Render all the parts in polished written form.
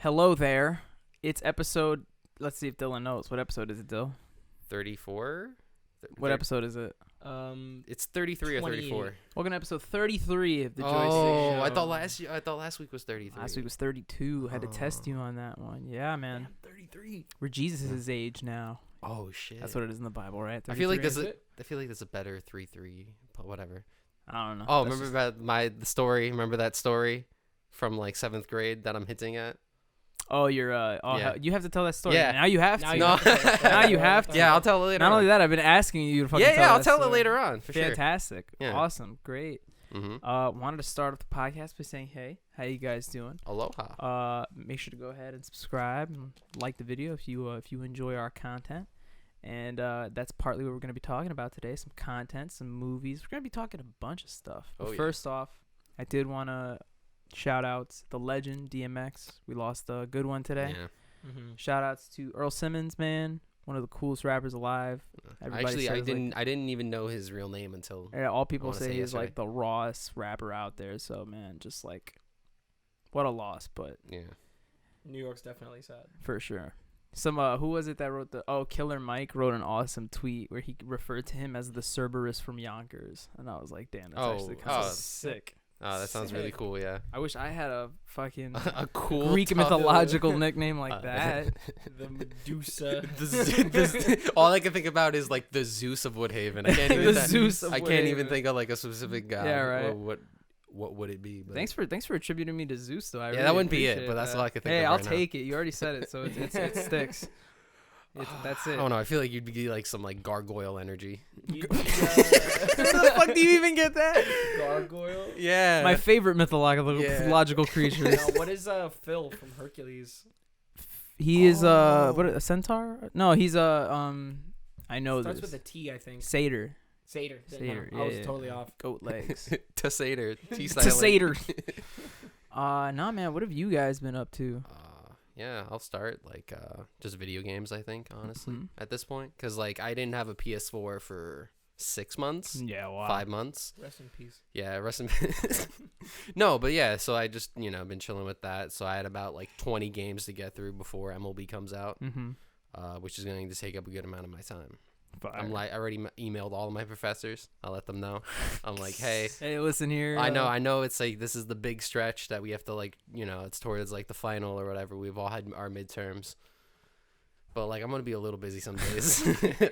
Hello there. It's episode. Let's see if Dylan knows. What episode is it, Dill? 34? What episode is it? It's 33 or 34. Welcome to episode 33 of the Joystick Show. I thought last week was 33. Last week was 32. Had to test you on that one. Yeah, man. Damn, 33. We're Jesus' age now. Oh shit. That's what it is in the Bible, right? I feel like there's a better 3-3, but whatever. I don't know. Oh, remember about the story? Remember that story from like 7th grade that I'm hinting at? Oh, you're Yeah. you have to tell that story. Yeah. Now you have to. Now you have to. Yeah, I'll tell it later. Not on. only that, I've been asking you to fucking tell I'll that tell it story. later on for sure. Fantastic. Yeah. Awesome. Great. Mm-hmm. Wanted to start off the podcast by saying, hey, how you guys doing? Aloha. Make sure to go ahead and subscribe and like the video if you enjoy our content. And that's partly what we're going to be talking about today. Some content, some movies. We're going to be talking a bunch of stuff. But first off, I did want to shout out the legend DMX. We lost a good one today. Yeah. Mm-hmm. Shout outs to Earl Simmons, man. One of the coolest rappers alive. Actually, I didn't even know his real name until. Yeah, all people say he's like the rawest rapper out there. So man, just like, what a loss. But yeah, New York's definitely sad for sure. Some who was it that wrote Killer Mike wrote an awesome tweet where he referred to him as the Cerberus from Yonkers, and I was like, damn, that's actually kind of sick. Oh, that sounds really cool. Yeah. I wish I had a fucking a cool Greek mythological nickname like that. The Medusa. All I can think about is like the Zeus of Woodhaven. I can't even. I can't even think of like a specific guy. Yeah, right. What would it be? But. Thanks for attributing me to Zeus, though. Yeah, that wouldn't be it, but that's all I could think of. Hey, I'll take it. You already said it, so it sticks. That's it. I don't know. I feel like you'd be like some like gargoyle energy. Where the fuck do you even get that? Gargoyle? Yeah. My favorite mythological creature. Now, what is Phil from Hercules? He is a centaur? No, he's I know Starts this. with a T, I think. Satyr. Satyr. Yeah, I was totally off. Goat legs. To Satyr. To Satyr. Nah, man. What have you guys been up to? Yeah, I'll start like just video games. I think honestly at this point, because like I didn't have a PS4 for 6 months. Yeah, wow. 5 months. Rest in peace. Yeah, rest in peace. No, but yeah, so I just been chilling with that. So I had about like 20 games to get through before MLB comes out, which is going to take up a good amount of my time. Fire. I'm like, I already emailed all of my professors. I'll let them know. I'm like, hey, listen here. I know. It's like this is the big stretch that we have to like, it's towards like the final or whatever. We've all had our midterms, but like I'm gonna be a little busy some days.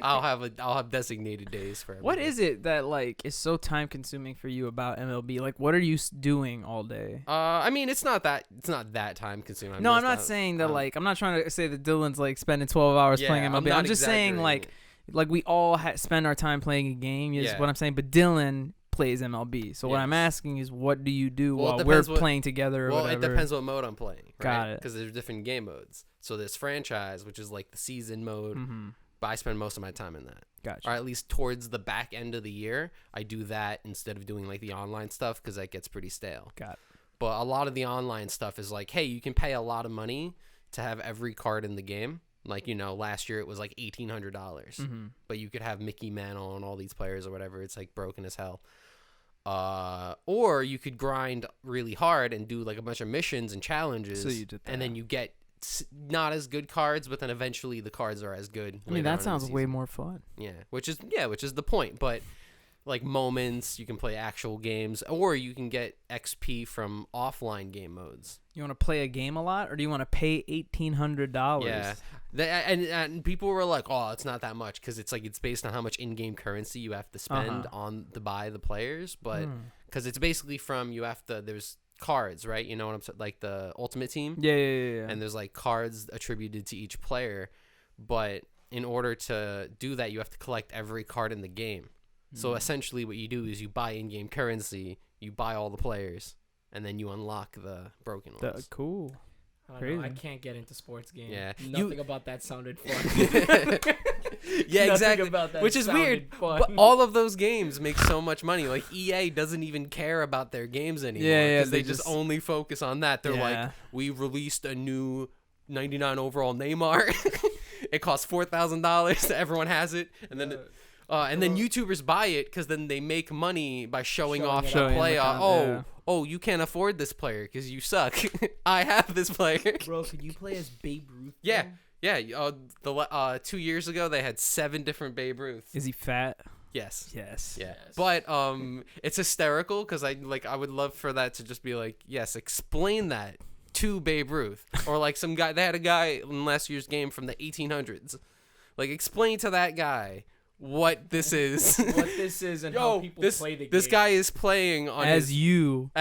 I'll have designated days for everything. What is it that like is so time consuming for you about MLB? Like, what are you doing all day? I mean, it's not that time consuming. I'm not saying that like I'm not trying to say that Dylan's like spending 12 hours playing MLB. I'm just saying like we all spend our time playing a game is what I'm saying, but Dylan plays MLB. So what I'm asking is, what do you do while we're playing together or whatever? It depends what mode I'm playing. Right? Got it. Because there's different game modes. So there's franchise, which is like the season mode, but I spend most of my time in that. Gotcha. Or at least towards the back end of the year, I do that instead of doing like the online stuff because that gets pretty stale. Got it. But a lot of the online stuff is like, hey, you can pay a lot of money to have every card in the game. Like, last year it was like $1,800, but you could have Mickey Mantle and all these players or whatever. It's like broken as hell. Or you could grind really hard and do like a bunch of missions and challenges. So you did that. And then you get not as good cards, but then eventually the cards are as good. I mean, that sounds way more fun. Yeah, which is the point. But like moments, you can play actual games, or you can get XP from offline game modes. You want to play a game a lot, or do you want to pay $1,800? Yeah, and people were like, "Oh, it's not that much," because it's like it's based on how much in-game currency you have to spend to buy the players. But because it's basically there's cards, right? You know what I'm saying? Like the Ultimate Team. Yeah. And there's like cards attributed to each player, but in order to do that, you have to collect every card in the game. So essentially what you do is you buy in-game currency, you buy all the players, and then you unlock the broken ones. Cool. I don't know. I can't get into sports games. Yeah. Nothing about that sounded fun. Yeah, exactly. About that which is weird. Fun. But all of those games make so much money. Like EA doesn't even care about their games anymore. Yeah. Because they just only focus on that. They're like, we released a new 99 overall Neymar. It costs $4,000. Everyone has it. And then And then YouTubers buy it because then they make money by showing off the Showing player. the Oh, you can't afford this player because you suck. I have this player. Bro, could you play as Babe Ruth? Yeah. Yeah. 2 years ago they had 7 different Babe Ruths. Is he fat? Yes. Yes. Yeah. But it's hysterical because I would love for that to just be like, yes, explain that to Babe Ruth, or like some guy. They had a guy in last year's game from the 1800s. Like, explain to that guy what this is. What this is and how people play the game. This guy is playing on as you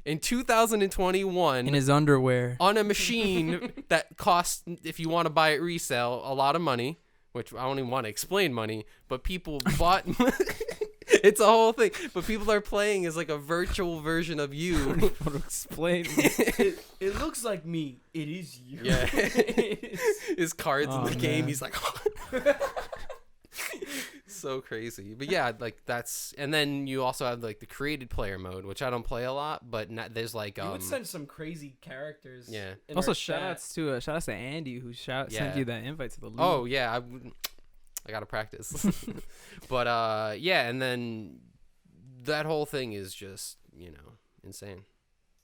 in 2021 in his underwear on a machine that costs, if you want to buy it resale, a lot of money. Which I don't even want to explain money, but people bought. It's a whole thing. But people are playing as like a virtual version of you. Explain. It looks like me. It is you. Yeah. His cards in the game. He's like, so crazy. But yeah, like that's, and then you also have like the created player mode, which I don't play a lot, but there's like You would send some crazy characters. Yeah. Also, shout outs to Andy who sent you that invite to the league. Oh yeah, I gotta practice. But yeah, and then that whole thing is just, insane.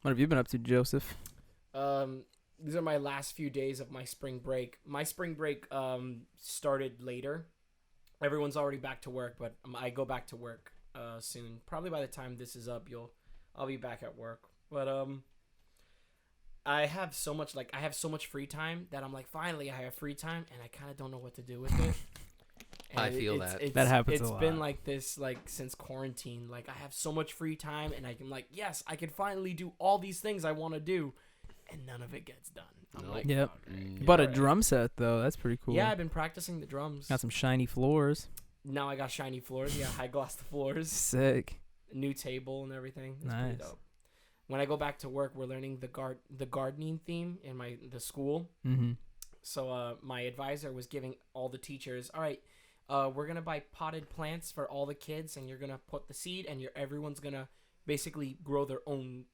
What have you been up to, Joseph? These are my last few days of my spring break. My spring break started later. Everyone's already back to work, but I go back to work soon. Probably by the time this is up, I'll be back at work. But I have so much free time that I'm like, finally I have free time, and I kind of don't know what to do with it. I feel that happens a lot. It's been like this since quarantine. Like, I have so much free time, and I can yes, I can finally do all these things I want to do, and none of it gets done. I'm like, yep. okay, You bought a drum set though. That's pretty cool. Yeah, I've been practicing the drums. Got some shiny floors. Now I got shiny floors. Yeah, high gloss floors. Sick. New table and everything. It's nice. pretty dope. When I go back to work, we're learning the gardening theme in the school. Mm-hmm. So my advisor was giving all the teachers, all right, we're gonna buy potted plants for all the kids, and you're gonna put the seed, and everyone's gonna basically grow their own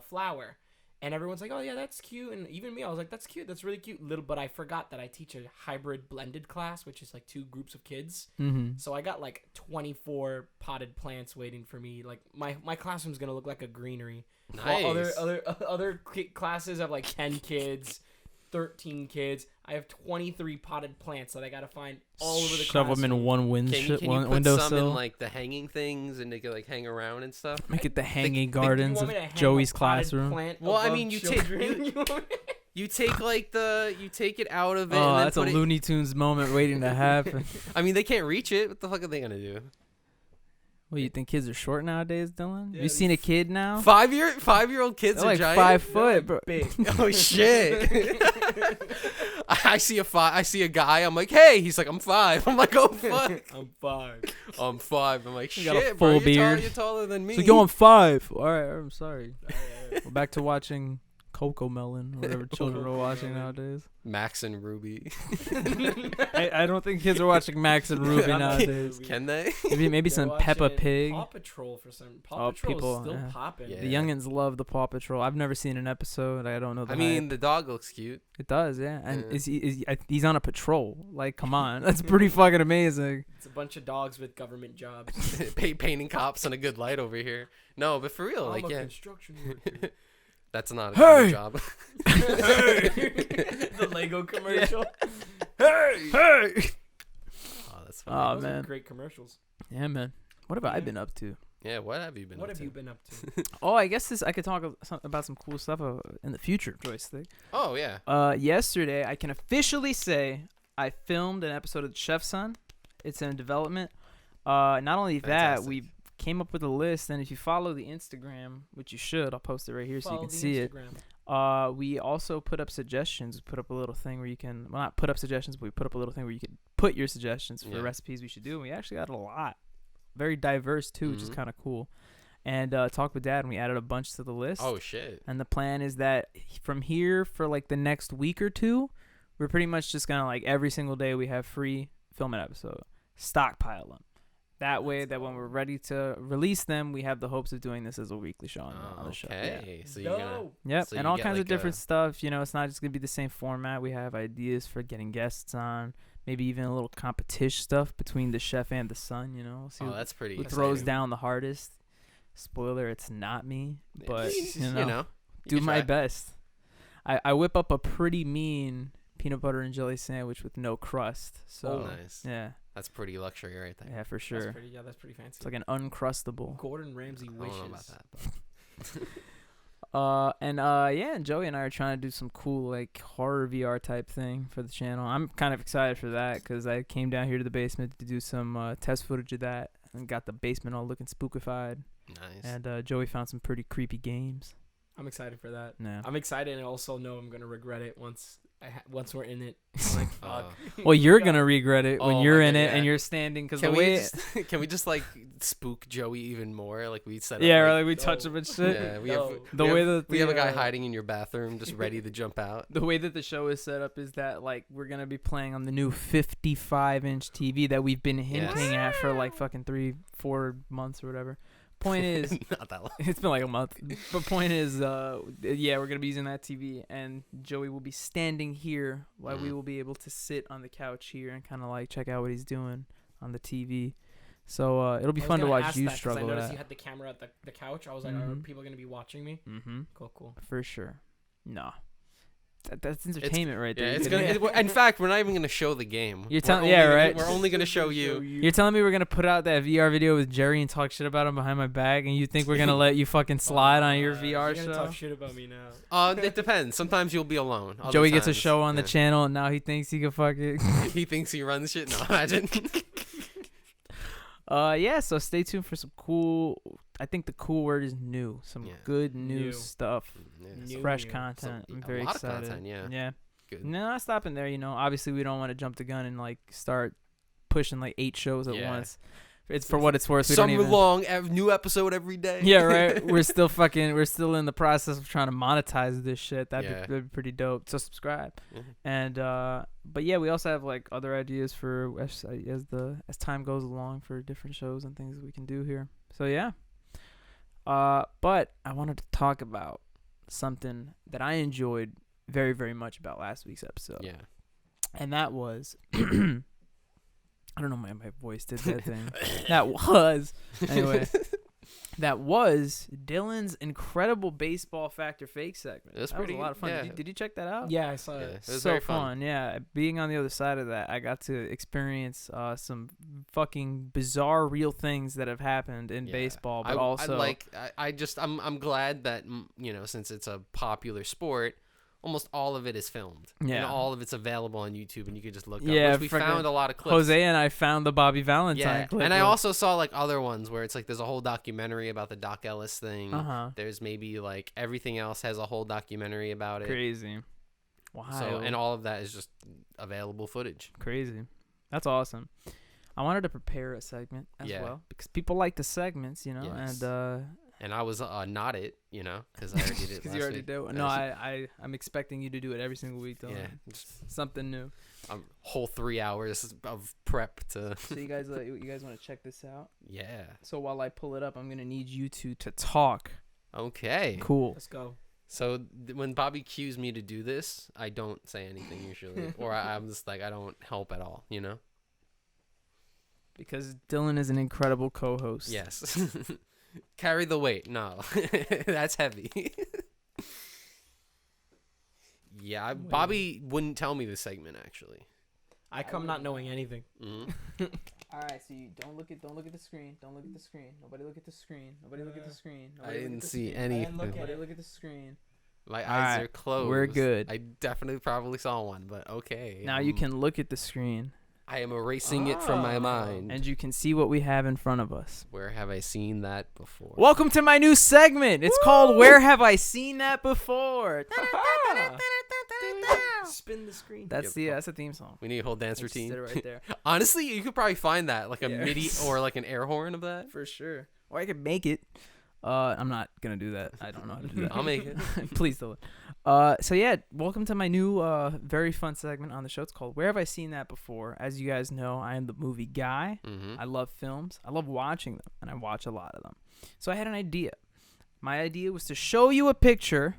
flower. And everyone's like, oh yeah, that's cute. And even me, I was like, that's cute. That's really cute. But I forgot that I teach a hybrid blended class, which is like 2 groups of kids. Mm-hmm. So I got like 24 potted plants waiting for me. Like my classroom's gonna look like a greenery. Nice. While other classes have like 10 kids, 13 kids. I have 23 potted plants that I gotta find all over the Shove classroom. them in one Can you put some windowsill. in like the hanging things, and they could like hang around and stuff? Make it the hanging gardens of hang Joey's a potted classroom. plant Well, I above mean, you children? take it out of it. Oh, and then that's a put Looney Tunes moment waiting to happen. I mean, they can't reach it. What the fuck are they gonna do? What, you think kids are short nowadays, Dylan? Yeah, you seen a kid now? 5-year-old kids They're are like giant. 5 foot, bro. Big. Oh shit! I see a guy. I'm like, hey. He's like, I'm 5. I'm like, oh fuck. I'm 5. I'm 5. I'm like, You got a shit, full bro. beard. You're taller than me. So going 5. All right, I'm sorry. We're back to watching Coco Melon, or whatever children are watching nowadays. Max and Ruby. I don't think kids are watching Max and Ruby nowadays. Can they? Maybe some Peppa Pig. Paw Patrol for some. Paw Patrol is still popping. Yeah. The youngins love the Paw Patrol. I've never seen an episode. I don't know. I mean, the dog looks cute. it does, yeah. And Yeah. he's on a patrol. Like, come on, that's pretty fucking amazing. It's a bunch of dogs with government jobs. Painting cops on a good light over here. No, but for real, I'm like, a yeah. construction worker. That's not a Hey! good job. The Lego commercial. Hey! Oh, that's funny. Oh, Those are man. great commercials. Yeah, man. What have I been up to? Yeah, what have you been What up have to? you been up to? Oh, I guess I could talk about some cool stuff in the future, Joystick. Oh, yeah. Yesterday, I can officially say I filmed an episode of The Chef's Son. It's in development. Not only that, Fantastic. we came up with a list, and if you follow the Instagram, which you should, I'll post it right here so you Follow can the see it. Instagram. We also put up suggestions. We put up a little thing where you can, well, not put up suggestions, but we put up a little thing where you can put your suggestions for Yeah. recipes we should do. And we actually got a lot. Very diverse, too, which is Mhm. kind of cool. And talked with Dad, and we added a bunch to the list. Oh, shit. And the plan is that from here for like the next week or two, we're pretty much just going to like every single day we have free film an episode. Stockpile them. That way that when we're ready to release them, we have the hopes of doing this as a weekly show on the show. Yeah. Okay. So you're gonna. No. Yep, So and you all get kinds of like different a- stuff. You know, it's not just going to be the same format. We have ideas for getting guests on, maybe even a little competition stuff between the chef and the son. You know, see that's pretty. who exciting. throws down the hardest. Spoiler: it's not me, but you know do my best. I whip up a pretty mean peanut butter and jelly sandwich with no crust. So nice. Yeah. That's pretty luxury right there. Yeah, for sure. That's pretty fancy. It's like an uncrustable. Gordon Ramsay wishes. I don't know about that. And Joey and I are trying to do some cool like horror VR type thing for the channel. I'm kind of excited for that because I came down here to the basement to do some test footage of that and got the basement all looking spookified. Nice. And Joey found some pretty creepy games. I'm excited for that. Yeah. I'm excited and also know I'm gonna regret it once we're in it. I'm like, fuck. Well, you're gonna regret it when you're in it and you're standing because the way. Can we just like spook Joey even more? Like we said. Yeah, like we touch him and shit. Yeah, we have a guy hiding in your bathroom, just ready to jump out. The way that the show is set up is that like we're gonna be playing on the new 55-inch TV that we've been hinting at for like fucking 3-4 months or whatever. Point is, not that long. It's been like a month. But point is, we're gonna be using that TV, and Joey will be standing here while we will be able to sit on the couch here and kind of like check out what he's doing on the TV. So it'll be fun to watch you struggle. I noticed you had the camera at the couch. I was like, are people gonna be watching me? Mm-hmm. Cool. For sure. No. That's entertainment right there. In fact, we're not even gonna show the game. You're right. We're only gonna show you. You're telling me we're gonna put out that VR video with Jerry and talk shit about him behind my back, and you think we're gonna let you fucking slide on your VR show? You're gonna talk shit about me now. It depends. Sometimes you'll be alone. Joey gets a show on the channel, and now he thinks he can fuck it. He thinks he runs shit. No, imagine. So stay tuned for some cool. I think the cool word is new. Some good new stuff. Yeah. Fresh content. I'm very excited. A lot of content, yeah. Good. No, not stopping there. You know, obviously we don't want to jump the gun and like start pushing like 8 shows at once. It's for what it's worth. We Some long new episode every day. Yeah, right. We're still in the process of trying to monetize this shit. That'd be pretty dope. So subscribe. And but yeah, we also have like other ideas for as time goes along for different shows and things that we can do here. So yeah. But I wanted to talk about something that I enjoyed very, very much about last week's episode. Yeah. And that was I don't know my voice did that thing. That was Dylan's incredible baseball fact or fake segment. It was a lot of fun. Yeah. Did you check that out? Yeah, I saw it. It was so very fun. Yeah, being on the other side of that, I got to experience some fucking bizarre real things that have happened in baseball. But I'm glad that since it's a popular sport, almost all of it is filmed. Yeah. And all of it's available on YouTube, and you can just look up. Yeah, we found a lot of clips. Jose and I found the Bobby Valentine clip. And I also saw like other ones where it's like there's a whole documentary about the Doc Ellis thing. There's maybe like everything else has a whole documentary about it. Crazy. Wow. So, and all of that is just available footage. Crazy. That's awesome. I wanted to prepare a segment as well because people like the segments, Yes. And I was not it, because I already did it because you already do it. No, I'm expecting you to do it every single week, though. Yeah, something new. Whole 3 hours of prep to. So you guys want to check this out? Yeah. So while I pull it up, I'm gonna need you two to talk. Okay. Cool. Let's go. So when Bobby cues me to do this, I don't say anything usually, or I'm just like I don't help at all, Because Dylan is an incredible co-host. Yes. Carry the weight. No, that's heavy. Yeah, Bobby wouldn't tell me this segment actually. I come not knowing anything. Mm-hmm. All right, so you don't look at the screen. Don't look at the screen. Nobody look at the screen. Nobody look at the screen. I didn't see anything. Nobody look at the screen. My eyes are closed. We're good. I definitely probably saw one, but okay. Now you can look at the screen. I am erasing it from my mind. And you can see what we have in front of us. Where have I seen that before? Welcome to my new segment. It's called Where Have I Seen That Before? Spin the screen. That's the theme song. We need a whole dance routine. Sit right there. Honestly, you could probably find that, like a MIDI or like an air horn of that. For sure. Or I could make it. I'm not going to do that. I don't know how to do that. I'll make it. Please don't. So yeah, welcome to my new very fun segment on the show. It's called Where Have I Seen That Before? As you guys know, I am the movie guy. Mm-hmm. I love films. I love watching them, and I watch a lot of them. So I had an idea. My idea was to show you a picture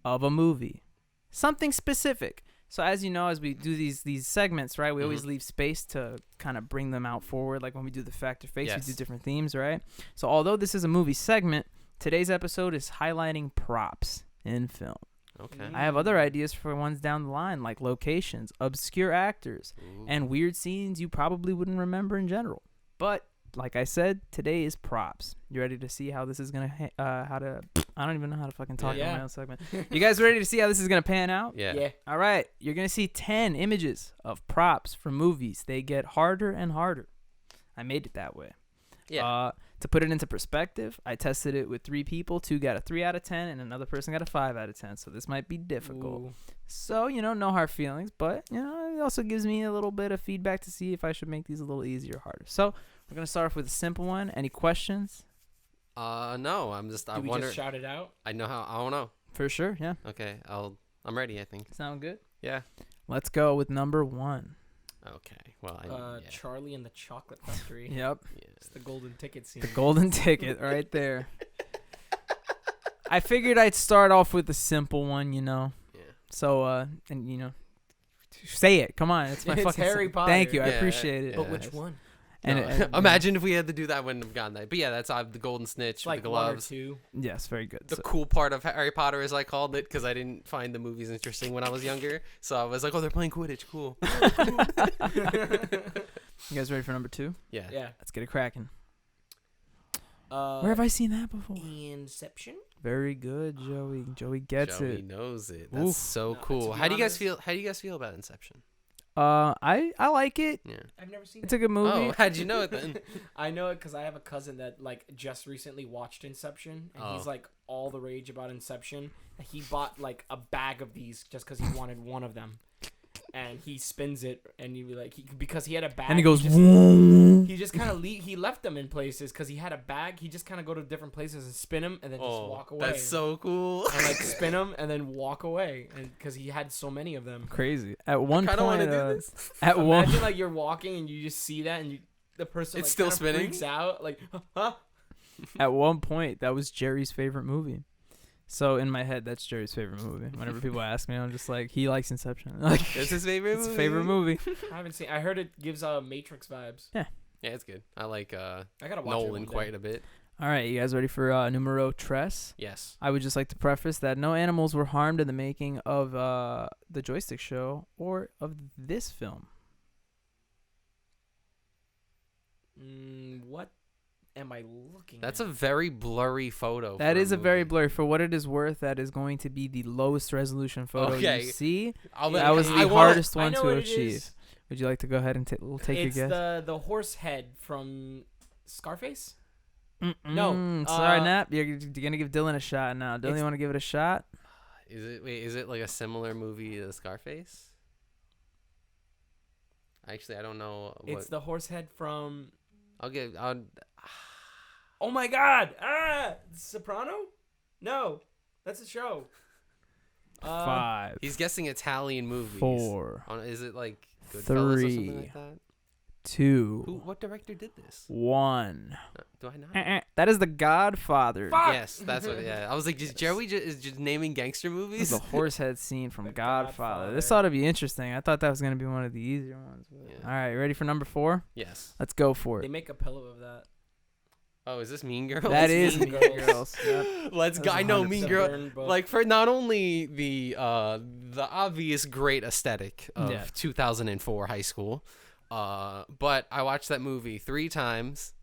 of a movie. Something specific. So as you know, as we do these segments, right, we always leave space to kind of bring them out forward. Like when we do the fact or fakes, we do different themes, right? So although this is a movie segment, today's episode is highlighting props in film. Okay. I have other ideas for ones down the line, like locations, obscure actors, and weird scenes you probably wouldn't remember in general. But like I said, today is props. You ready to see how this is gonna I don't even know how to fucking talk in my own segment. You guys ready to see how this is gonna pan out? Yeah. All right. You're gonna see 10 images of props from movies. They get harder and harder. I made it that way. Yeah. To put it into perspective, I tested it with 3 people. 2 got a 3 out of 10, and another person got a 5 out of 10. So this might be difficult. Ooh. So, no hard feelings, but, it also gives me a little bit of feedback to see if I should make these a little easier or harder. So we're going to start off with a simple one. Any questions? No, I'm just, I we wonder. Just shout it out? I don't know. For sure, yeah. Okay, I'm ready, I think. Sound good? Yeah. Let's go with number 1. Okay, well, Charlie and the Chocolate Factory. Yep. It's the golden ticket scene. The golden ticket right there. I figured I'd start off with a simple one, Yeah. So, say it. Come on. It's my fucking Harry Potter. Thank you. I appreciate it. But which one? And imagine if we had to do that, wouldn't have gotten that. But yeah, that's the golden snitch like with the gloves. 1 or 2. Yes, very good. The cool part of Harry Potter, as I called it, because I didn't find the movies interesting when I was younger. So I was like, oh, they're playing Quidditch. Cool. You guys ready for number 2? Yeah. Let's get it cracking. Where have I seen that before? Inception. Very good, Joey. Joey gets Joey it. knows it. That's so cool. to How be do you guys feel? How do you guys feel about Inception? I like it. Yeah. I've never seen It's a good movie. Oh, how'd you know it then? I know it because I have a cousin that just recently watched Inception, and he's like all the rage about Inception. He bought like a bag of these just because he wanted one of them, and he spins it, and because he had a bag, and he goes, he just kind of he left them in places because he had a bag. He just kind of go to different places and spin them, and then just walk away. That's so cool. And spin them and then walk away, and because he had so many of them. Crazy. At one point, want to do this. At Imagine you're walking and you just see that, and the person it's still spinning. Freaks out huh? At one point, that was Jerry's favorite movie. So in my head, that's Jerry's favorite movie. Whenever people ask me, I'm just like, he likes Inception. Like, it's his favorite movie. His favorite movie. I haven't seen. I heard it gives Matrix vibes. Yeah, it's good. I like I gotta watch Nolan quite a bit. All right, you guys ready for numero tres? Yes. I would just like to preface that no animals were harmed in the making of the Joystick Show or of this film. What am I looking That's at? a very blurry photo. That is a very movie. blurry. For what it is worth, that is going to be the lowest resolution photo you see. That was the hardest one to achieve. Would you like to go ahead and take your guess? It's the horse head from Scarface? No. Sorry, Nap. You're going to give Dylan a shot now. Dylan, you want to give it a shot? Is it like a similar movie to Scarface? Actually, I don't know. It's the horse head from... Oh my God! Soprano? No, that's a show. 5. He's guessing Italian movies. 4. Is it like Goodfellas 3. or something like that? 2. What director did this? 1. Do I not? That is The Godfather. Fuck! Yes, that's what. Yeah, I was like, Joey is just naming gangster movies. The horsehead scene from Godfather. Godfather. This ought to be interesting. I thought that was going to be one of the easier ones. Yeah. All right, ready for number 4? Yes. Let's go for They it. make a pillow of that. Oh, is this Mean Girls? That is Mean Mean Girls. Girls. Yep. Let's go. That's I know 100%. Mean Girls. Like for not only the obvious great aesthetic of 2004 high school, but I watched that movie 3 times,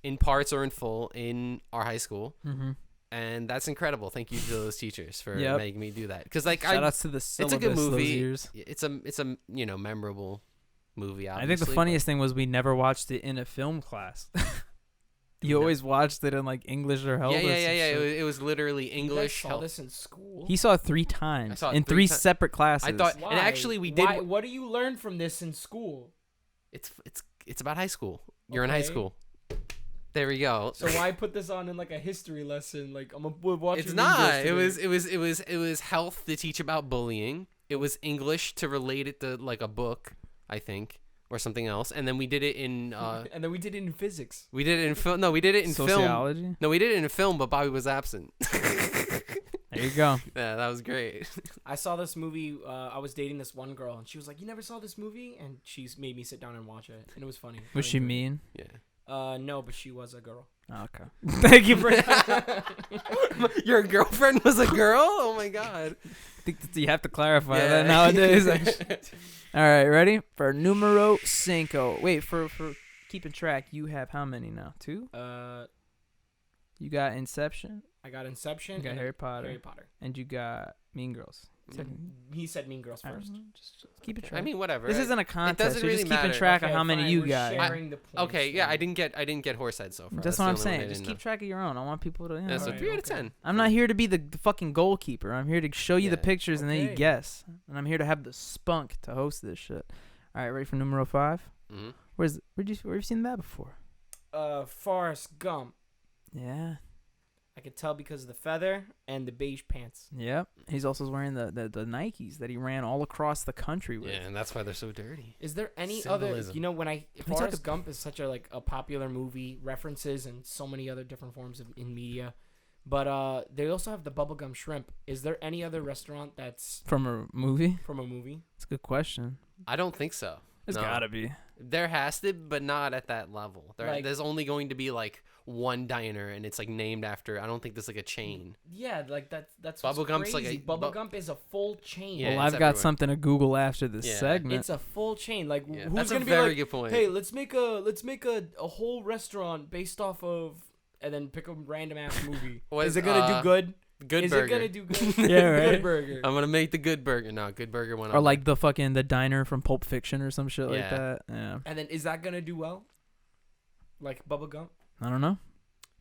in parts or in full, in our high school. Mm-hmm. And that's incredible. Thank you to those teachers for Yep. making me do that. Because like Shout outs to the syllabus. it's a good movie. Those years. It's a memorable movie. Obviously, I think the funniest thing was we never watched it in a film class. You always watched it in like English or health. Yeah. Or some shit. It was literally English. You guys saw this in school? He saw it 3 times I saw it in 3 separate classes. I thought, Why? and actually we did. What do you learn from this in school? It's about high school. You're in high Okay. school. There we go. So why put this on in like a history lesson? Like I'm gonna watch. It's not. It was health to teach about bullying. It was English to relate it to like a book, I think, or something else. And then we did it in. And then we did it in physics. We did it in film. No, we did it in Sociology? film. No, we did it in film, but Bobby was absent. There you go. Yeah, that was great. I saw this movie. I was dating this one girl, and she was like, "You never saw this movie?" And she's made me sit down and watch it, and it was funny. Was she mean? Yeah. No, but she was a girl. Okay. Thank you for Your girlfriend was a girl? Oh my god. I think that you have to clarify that nowadays. All right, ready for numero cinco. Wait, for keeping track, you have how many now? 2? You got Inception. I got Inception. You got and Harry Potter. Harry Potter. And you got Mean Girls. He said Mean Girls first. Just keep it track. I mean, whatever. This isn't a contest. doesn't You're really just keeping matter. track of Okay, how many fine, you we're got. sharing the points Okay, yeah, then. I didn't get Horsehead so far. That's what I'm the only one saying. I Just didn't keep track of your own. I want people to. know. Yeah, so Alright, 3 out of okay. 10. I'm not here to be the fucking goalkeeper. I'm here to show you the Yeah. pictures and then you Okay. guess. And I'm here to have the spunk to host this shit. All right, ready for numero 5? Mm-hmm. Where have you seen that before? Forrest Gump. Yeah. I could tell because of the feather and the beige pants. Yep. He's also wearing the Nikes that he ran all across the country with. Yeah, and that's why they're so dirty. Is there any Symbolism. other? You know, when talk Forrest Gump is such a popular movie, references and so many other different forms in media, but they also have the bubblegum shrimp. Is there any other restaurant that's From a movie? from a movie? That's a good question. I don't think so. There's No. gotta be. There has to, but not at that level. There's only going to be like one diner, and it's like named after. I don't think there's like a chain. Yeah, like that's Bubblegump's like crazy. Bubblegump is a full chain. Yeah, well, it's I've got everywhere. something to Google after this Yeah. segment. It's a full chain. Like Yeah, who's that's a gonna be very like, good point. hey, let's make a whole restaurant based off of, and then pick a random ass movie. Is it gonna do good? Good Is Burger. it gonna do good? Yeah, right. Good Burger. I'm gonna make the Good Burger. No, Good Burger went or on. like the diner from Pulp Fiction or some shit like Yeah. that. Yeah. And then is that gonna do well? Like Bubblegum? I don't know.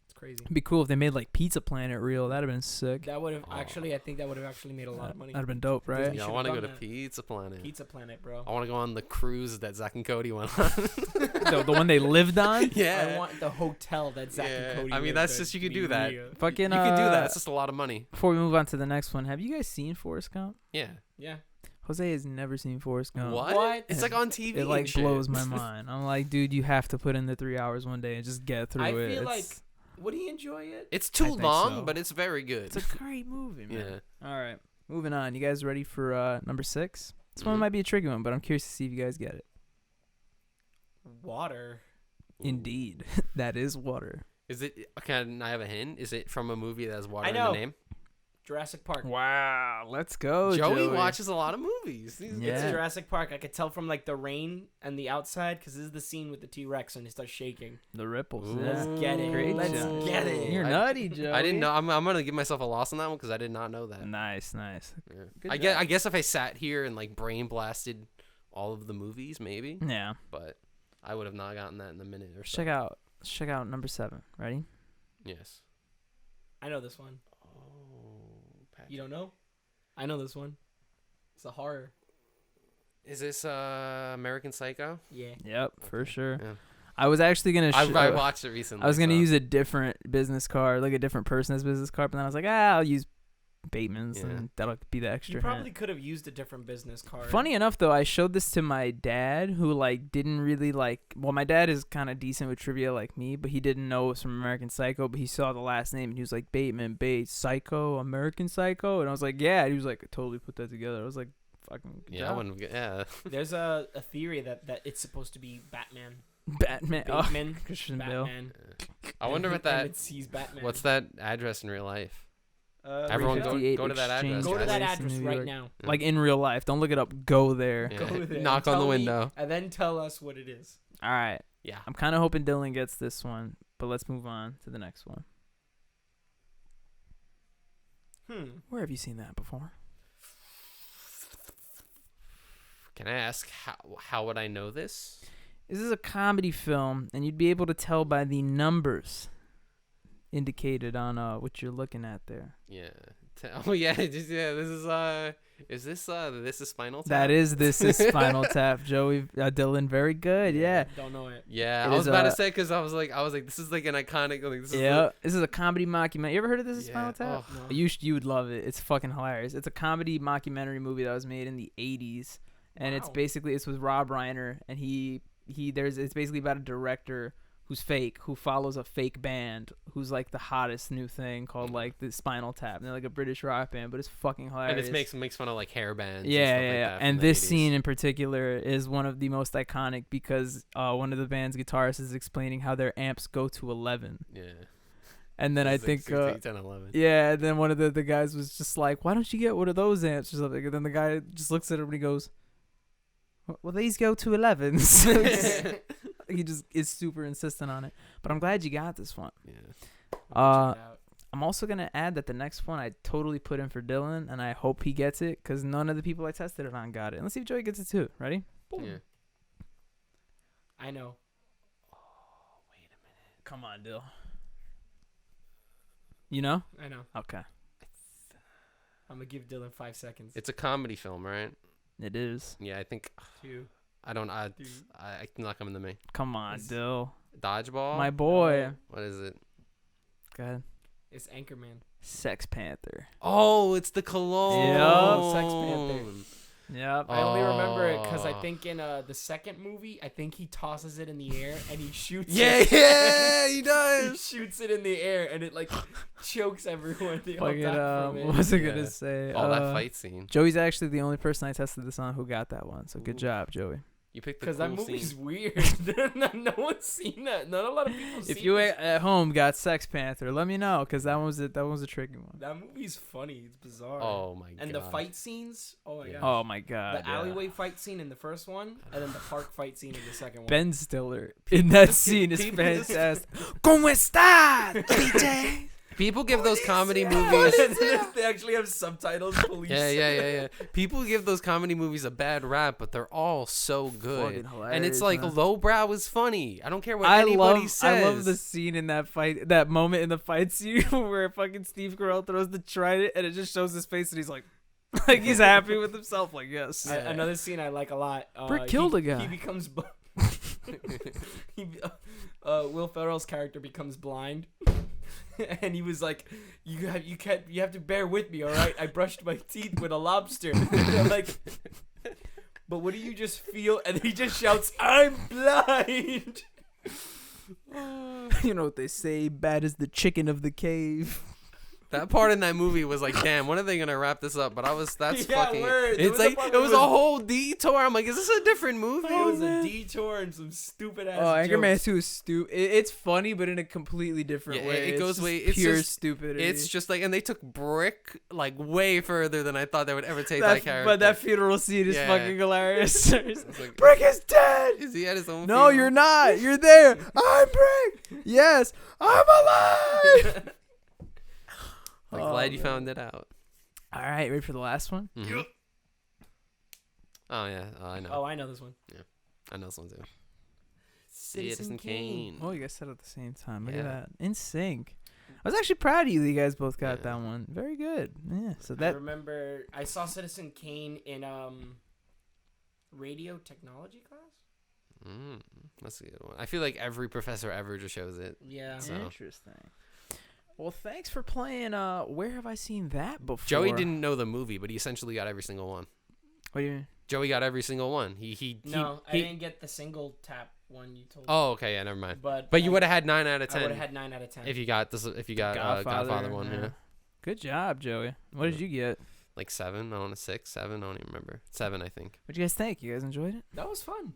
It's crazy. It'd be cool if they made like Pizza Planet real. That'd have been sick. That would have Oh. I think that would have actually made a lot of money. That'd have been dope, right? Disney Yeah, I should've want to go done to that. Pizza Planet. Pizza Planet, bro. I want to go on the cruise that Zach and Cody went on. the one they lived on. Yeah. I want the hotel that Zach and Cody. I mean, lived that's at just you to could be do that. real. Fucking. You can do that. It's just a lot of money. Before we move on to the next one, have you guys seen Forrest Gump? Yeah. Yeah. Jose has never seen Forrest Gump. What? It's like on TV. It like and shit. blows my mind. I'm like, dude, you have to put in the 3 hours one day and just get through I it. feel like It's- would he enjoy it? It's I too think long, so. but it's very good. it's a great movie, man. Yeah. All right, moving on. You guys ready for number 6? This one Mhm. might be a tricky one, but I'm curious to see if you guys get it. Water. Indeed, that is water. Is it? Can I have a hint? Is it from a movie that has water I in know. the name? Jurassic Park. Wow, let's go, Joey watches a lot of movies. It's Yeah. Jurassic Park. I could tell from like the rain and the outside because this is the scene with the T-Rex and he starts shaking. the ripples. Ooh. Yeah. Let's get it. Great Let's job. get it. You're I- nutty, Joey. I didn't know. I'm gonna give myself a loss on that one because I did not know that. Nice. Yeah. Good I job. guess if I sat here and like brain blasted all of the movies, maybe. Yeah. But I would have not gotten that in a minute or so. Check out number 7. Ready? Yes. I know this one. Oh, Patrick. You don't know? I know this one. It's a horror. Is this American Psycho? Yeah. Yep, for sure. Yeah. I was actually gonna. I watched it recently. I was gonna so- use a different business card, like a different person's business card, but then I was like, I'll use Bateman's, Yeah. and that'll be the extra. You probably hint. could have used a different business card. Funny enough, though, I showed this to my dad, who like didn't really like. Well, my dad is kind of decent with trivia like me, but he didn't know it was from American Psycho. But he saw the last name and he was like, Bateman, Bates, Psycho, American Psycho, and I was like, yeah. And he was like, I totally put that together. I was like, fucking good Yeah, I job. wouldn't. Yeah. There's a theory that it's supposed to be Batman. Batman, oh, Bateman. Christian Bale. Batman. I wonder what And that. it sees Batman. What's that address in real life? Reach Everyone out. go 58 to that Exchange address. Go to that Place in address New right York. now. Yeah. Like in real life, don't look it up. Go there. Yeah. Go there. Knock on Tell the me, window. and then tell us what it is. All right. Yeah. I'm kind of hoping Dylan gets this one, but let's move on to the next one. Where have you seen that before? Can I ask how would I know this? This is a comedy film, and you'd be able to tell by the numbers indicated on what you're looking at there. Yeah. Oh yeah. This is Spinal Tap? That is This Is Spinal Tap. Joey, Dylan, very good. Yeah. Don't know it. Yeah, It I was is, about to say because I was like, this is like an iconic. Like, this is Yeah. This is a comedy mockumentary. You ever heard of This Is Spinal Tap? Oh, No. You would love it. It's fucking hilarious. It's a comedy mockumentary movie that was made in the 80s, and it's Wow. basically it's with Rob Reiner, and it's basically about a director who's fake, who follows a fake band, who's like the hottest new thing called like the Spinal Tap. And they're like a British rock band, but it's fucking hilarious. And it makes fun of like hair bands. Yeah, and stuff yeah. Like that And from this the 80s. scene in particular is one of the most iconic because one of the band's guitarists is explaining how their amps go to 11. Yeah. And then I It's think, like 16, 10, 11. yeah, and then one of the guys was just like, why don't you get one of those amps or something? And then the guy just looks at him and he goes, well, these go to 11. So he just is super insistent on it. But I'm glad you got this one. Yeah. I'm also going to add that the next one I totally put in for Dylan, and I hope he gets it because none of the people I tested it on got it. And let's see if Joey gets it too. Ready? Boom. Yeah. I know. Oh, wait a minute. Come on, Dill. You know? I know. Okay. I'm gonna give Dylan 5 seconds. It's a comedy film, right? It is. Yeah, I think. 2. It's not coming to me. Come on, It's- Dill. Dodgeball. My boy. What is it? Go ahead. It's Anchorman. Sex Panther. Oh, it's the cologne. Yup. Sex Panther. Yep. I only remember it because I Oh. think in the second movie, I think he tosses it in the air and he shoots Yeah, it. yeah, he He does. shoots it in the air and it like chokes everyone. They all Fucking, die from what it. was I Yeah. gonna say? Oh, that fight scene. Joey's actually the only person I tested this on who got that one. So good Ooh. job, Joey. You picked the Because cool that movie's scene. weird. No one's seen that. Not a lot of people. If seen you this. at home got Sex Panther, let me know because that one was a tricky one. That movie's funny. It's bizarre. Oh my god. And the fight scenes. Oh my Yeah. god. Oh my god. The alleyway fight scene in the first one, and then the park fight scene in the second one. Ben Stiller in that scene is People just- fantastic. ¿Cómo estás, DJ? People give those comedy movies. They actually have subtitles. Police. Yeah. People give those comedy movies a bad rap, but they're all so good. Fucking And it's hilarious, like man. lowbrow is funny. I don't care what anybody says. I love the scene in that fight, that moment in the fight scene where fucking Steve Carell throws the trident and it just shows his face and he's like he's happy with himself, like yes. Another scene I like a lot. Brick killed a guy. He becomes. Will Ferrell's character becomes blind, and he was like, "You have to bear with me, all right? I brushed my teeth with a lobster." I'm like, but what do you just feel? And he just shouts, "I'm blind." You know what they say, bad as the chicken of the cave. That part in that movie was like, damn, when are they gonna wrap this up? But that's Yeah, fucking. word. There It's was a like part it that was was- a whole detour. I'm like, is this a different movie? It was man. a detour and some stupid ass. Oh, Anchorman jokes. 2 is stupid. It's funny, but in a completely different Yeah, way. it It's goes just way- it's pure just- stupidity. It's just like, and they took Brick like way further than I thought they would ever take that character. But that funeral scene is Yeah. fucking hilarious. It's like, Brick is dead. is he at his own? No, funeral? you're not. You're there. I'm Brick. Yes, I'm alive. Like, Oh, glad you man. found it out. All right, ready for the last one? Mhm. Oh yeah, I know. Oh, I know this one. I know this one too. Citizen Kane. Oh, you guys said it at the same time. Look Yeah. at that. In sync. I was actually proud of you that you guys both got Yeah. that one. Very good. Yeah. So I that remember I saw Citizen Kane in radio technology class. That's a good one. I feel like every professor ever just shows it. Yeah. So- interesting. Well, thanks for playing Where Have I Seen That Before? Joey didn't know the movie, but he essentially got every single one. What do you mean? Joey got every single one. He No, I he- didn't get the single tap one you told me. Oh, okay, yeah, never mind. But But you would have had 9 out of I 10 would have had 9 out of 10. if you got this. If you got Godfather one, yeah. Good job, Joey. What did you get? Like 7, I want to 6, 7. I don't even remember. 7, I think. What'd you guys think? You guys enjoyed it? That was fun.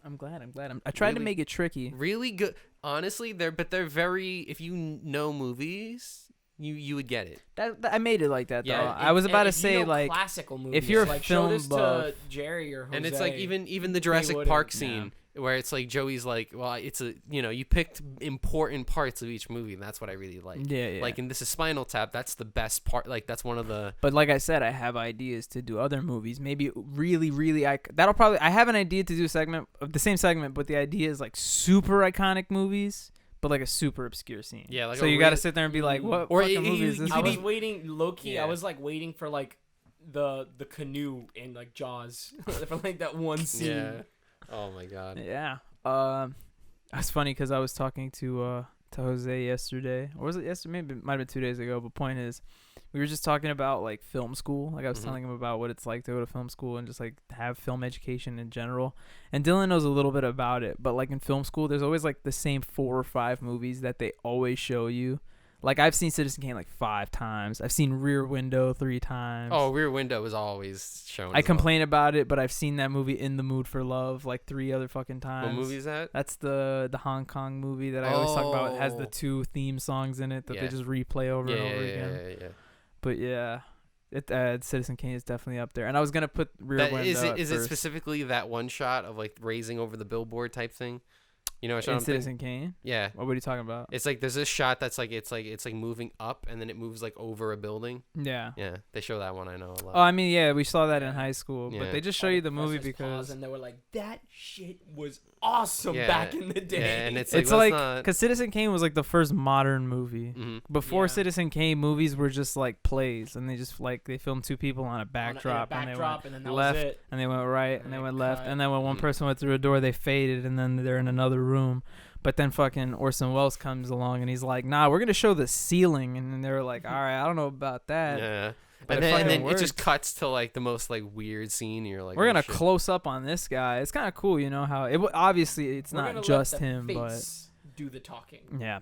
I'm glad. I tried to Really- make it tricky. Really good. Honestly, they're very. If you know movies, you would get it. I made it like that though. Yeah, I was about to If you say know like classical movies, if you're a like film show this buff- to Jerry or Jose. And it's like even the Jurassic wouldn't, Park yeah. scene where it's like Joey's like, well, it's a you picked important parts of each movie, and that's what I really like. yeah. Like, and this is Spinal Tap. That's the best part. Like, that's one of the. But like I said, I have ideas to do other movies. Maybe really, that'll probably. I have an idea to do a segment of the same segment, but the idea is like super iconic movies, but like a super obscure scene. Yeah, like so a you got to real- sit there and be like, what Or fucking you- movie is this? you I could was eat- waiting low key. Yeah. I was like waiting for like the canoe in like Jaws for like that one scene. Yeah. Oh my god. Yeah. That's funny because I was talking to to Jose yesterday, or was it yesterday? Maybe it might have been 2 days ago. But point is, we were just talking about like film school. Like I was telling him about what it's like to go to film school and just like have film education in general. And Dylan knows a little bit about it, but like in film school, there's always like the same 4 or 5 movies that they always show you. Like I've seen Citizen Kane like 5 times. I've seen Rear Window 3 times. Oh, Rear Window is always shown. I complain about it, but I've seen that movie In the Mood for Love like 3 other fucking times. What movie is that? That's the Hong Kong movie that I always talk about. It has the 2 theme songs in it that they just replay over and over again. Yeah. But yeah, Citizen Kane is definitely up there. And I was gonna put Rear Window. Is it specifically that one shot of like raising over the billboard type thing? You know what I'm Citizen Kane? Yeah. What are you talking about? It's like there's this shot that's like it's like moving up and then it moves like over a building. Yeah. Yeah. They show that one, I know a lot. Oh, I mean, yeah, we saw that in high school, but they just show you the movie because and they were like, that shit was awesome back in the day. Yeah, and it's like because Citizen Kane was like the first modern movie. Before Citizen Kane, movies were just like plays, and they just like they filmed 2 people on a backdrop, and they went left, and they went right, and they went left, and then when one person went through a door, they faded, and then they're in another room. But then fucking Orson Welles comes along and he's like, nah, we're going to show the ceiling. And then they were like, all right, I don't know about that. Yeah. But and then it just cuts to like the most like weird scene. And you're like, we're going to close up on this guy. It's kind of cool, you know, how it obviously it's not just him, but do the talking. Yeah.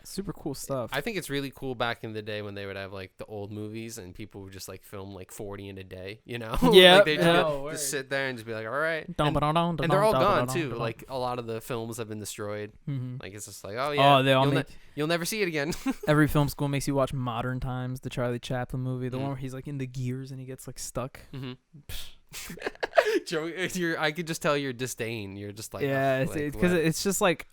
Super cool stuff. I think it's really cool back in the day when they would have like the old movies and people would just like film like 40 in a day, you know? Yeah. Like they just sit there and just be like, all right. And they're all gone too. Like a lot of the films have been destroyed. Like it's just like, oh yeah, you'll never see it again. Every film school makes you watch Modern Times, the Charlie Chaplin movie, the one where he's like in the gears and he gets like stuck. Joey, I could just tell your disdain. You're just like, yeah, because it's just like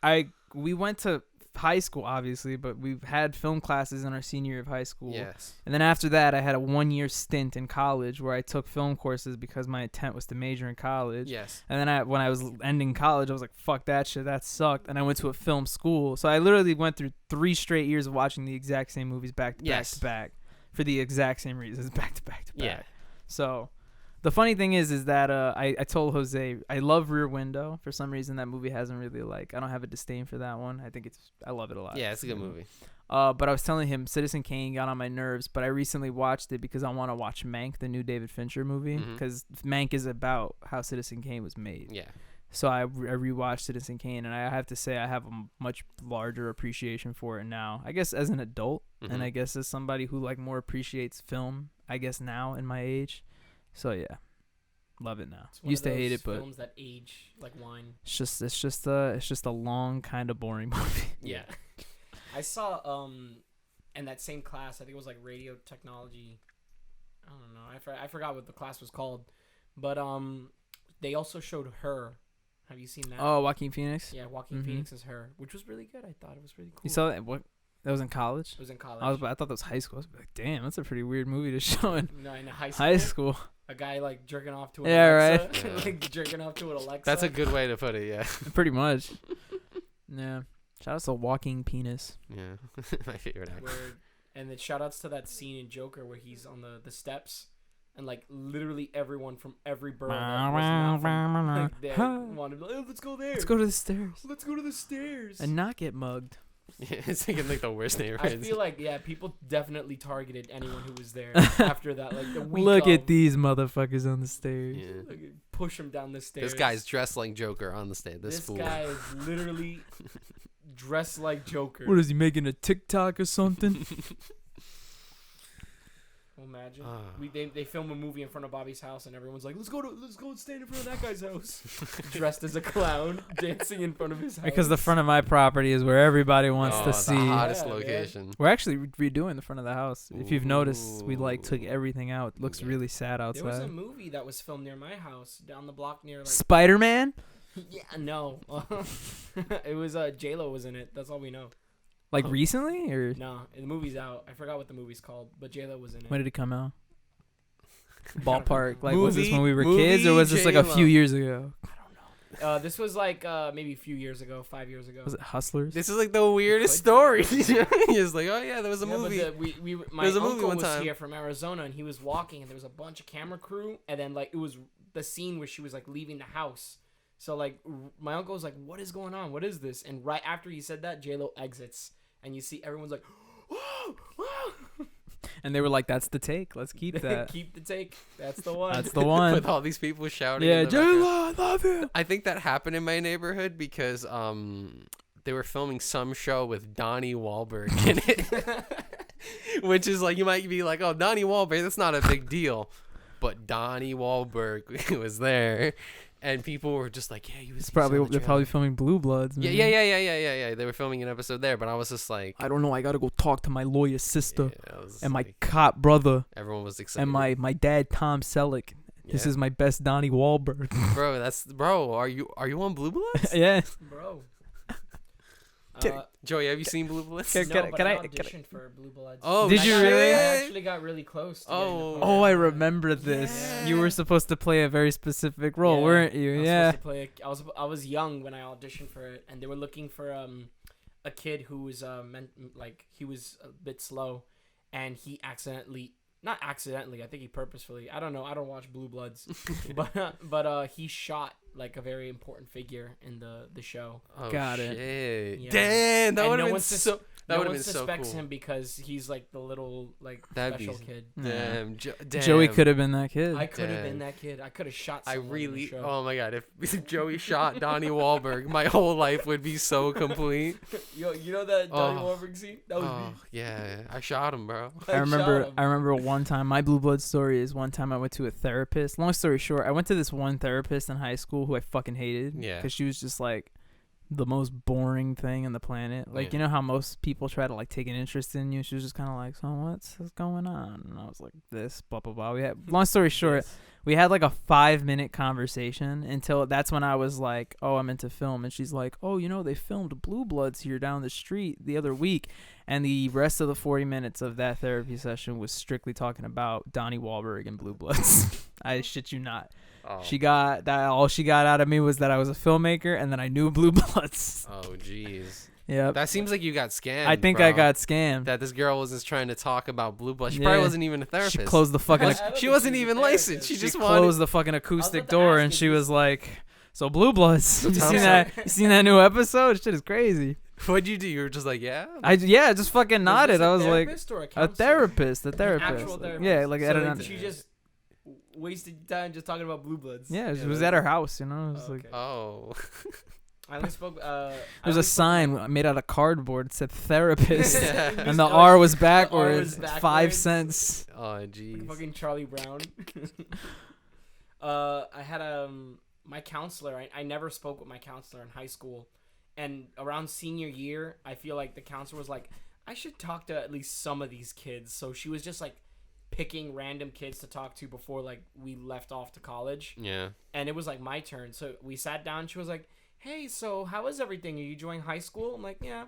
we went to high school obviously, but we've had film classes in our senior year of high school. Yes. And then after that I had a 1-year stint in college where I took film courses because my intent was to major in college. Yes. And then when I was ending college, I was like, fuck that shit, that sucked. And I went to a film school. So I literally went through 3 straight years of watching the exact same movies back to back to back for the exact same reasons, back to back to back. Yeah. So the funny thing is that I told Jose I love Rear Window. For some reason, that movie hasn't really I don't have a disdain for that one. I love it a lot. Yeah, it's a good movie. But I was telling him Citizen Kane got on my nerves, but I recently watched it because I want to watch Mank, the new David Fincher movie, because Mank is about how Citizen Kane was made. Yeah. So I rewatched Citizen Kane, and I have to say I have a much larger appreciation for it now. I guess as an adult, and I guess as somebody who more appreciates film, I guess now in my age. So yeah, love it now. Used to hate it, but films that age like wine. It's just a long kind of boring movie. Yeah. I saw in that same class, I think it was like radio technology. I don't know. I forgot what the class was called, but they also showed Her. Have you seen that? Oh, Joaquin Phoenix. Yeah, Joaquin Phoenix is Her, which was really good. I thought it was really cool. You saw that? What? That was in college? It was in college. I thought that was high school. I was like, damn, that's a pretty weird movie to show in high school. A guy jerking off to an Alexa. Right. Like jerking off to an Alexa. That's a good way to put it, yeah. Pretty much. Yeah. Shout out to Walking Penis. Yeah. My favorite actor. And then shout outs to that scene in Joker where he's on the steps and literally everyone from every borough wanted to let's go there. Let's go to the stairs. Let's go to the stairs. And not get mugged. Yeah, it's like the worst neighborhoods. I feel like people definitely targeted anyone who was there after that. The week Look at these motherfuckers on the stairs. Yeah. Push them down the stairs. This guy's dressed like Joker on the stage. This guy is literally dressed like Joker. What is he making, a TikTok or something? Imagine they film a movie in front of Bobby's house and everyone's like, let's go and stand in front of that guy's house, dressed as a clown, dancing in front of his house. Because the front of my property is where everybody wants to see. The hottest location. Man. We're actually redoing the front of the house. Ooh. If you've noticed, we took everything out. It looks really sad outside. There was a movie that was filmed near my house, down the block near Spider-Man. Yeah, no, it was J-Lo was in it. That's all we know. Recently, or no? The movie's out. I forgot what the movie's called, but J-Lo was in it. When did it come out? Ballpark. Was this when we were kids, or was this J-Lo. a few years ago? I don't know. This was maybe a few years ago, 5 years ago. Was it Hustlers? This is the weirdest story. He's like, oh yeah, there was a movie. But my uncle was here from Arizona, and he was walking, and there was a bunch of camera crew, and then it was the scene where she was leaving the house. So like my uncle was like, "What is going on? What is this?" And right after he said that, J-Lo exits, and you see everyone's like, "Whoa, whoa!" And they were like, "That's the take. Let's keep that. Keep the take. That's the one. That's the one." With all these people shouting. Yeah, in the J-Lo, background. I love you. I think that happened in my neighborhood because they were filming some show with Donnie Wahlberg in it, which is like, you might be like, "Oh, Donnie Wahlberg, that's not a big deal," but Donnie Wahlberg was there, and people were just like, "Yeah, he was." They're probably filming Blue Bloods. Man. Yeah. They were filming an episode there, but I was just like, I don't know. I gotta go talk to my lawyer sister and my like, cop brother everyone was excited. and my dad Tom Selleck. This is my best Donnie Wahlberg. bro. Are you on Blue Bloods? Yeah, Bro. Joey, have you seen Blue Bloods? No, Can but I- I auditioned for Blue Bloods. Oh, Did you I really? actually got really close. To getting the part. Oh, I remember this. Yeah. You were supposed to play a very specific role, Yeah, weren't you? I was Yeah. supposed to play I was young when I auditioned for it, and they were looking for a kid who was he was a bit slow, and he not accidentally, I think he purposefully. I don't know. I don't watch Blue Bloods, but he shot like a very important figure in the show. Oh, Got shit. it. Yeah. Damn, that And would have no been one so. That No would have one been so suspects cool. him because he's like the little That'd be- special kid. Damn, damn. Joey could have been that kid. I could have been Damn. that kid. I could have shot. I someone in the really. show. Oh my god, if Joey shot Donnie Wahlberg, my whole life would be so complete. Yo, you know that Donnie Oh. Wahlberg scene? That was Oh me. yeah, I shot him, bro. I remember. shot him. I remember one time. My Blue Blood story is one time I went to a therapist. Long story short, I went to this one therapist in high school who I fucking hated. Yeah. Because she was just like the most boring thing on the planet. Like, Yeah. you know how most people try to like take an interest in you. She was just kind of like, "So what's going on?" And I was like, "This, blah blah blah." We had long story short. Yes. We had like a 5-minute conversation until that's when I was like, "Oh, I'm into film." And she's like, "Oh, you know, they filmed Blue Bloods here down the street the other week." And the rest of the 40 minutes of that therapy session was strictly talking about Donnie Wahlberg and Blue Bloods. I shit you not. Oh. She got that. All she got out of me was that I was a filmmaker and then I knew Blue Bloods. Oh jeez. Yep. That seems like you got scammed. I think bro. I got scammed. That this girl was just trying to talk about Blue Bloods. She Yeah. probably wasn't even a therapist. She closed the fucking. I don't She think wasn't she was a even therapist. licensed. She She just closed wanted. the fucking acoustic about to door ask and if she this- was like, "So Blue Bloods, you Tom seen that? You seen that new episode? Shit is crazy." What'd you do? You were just like, yeah. I just fucking nodded. I was like, Or a counselor? therapist, a An therapist. actual therapist. Yeah, like so at then an, she just wasted time just talking about Blue Bloods. yeah, it was at her house, you know. It was like Okay. Oh. I only spoke. there's a sign made out of cardboard that said therapist, Yeah. and the R was backwards. backwards. 5 cents. Oh jeez. Fucking Charlie Brown. I had my counselor. I never spoke with my counselor in high school, and around senior year, I feel like the counselor was like, I should talk to at least some of these kids. So she was just like picking random kids to talk to before like we left off to college, Yeah. and it was like my turn. So we sat down. She was like, "Hey, so how is everything? Are you enjoying high school?" I'm like, "Yeah."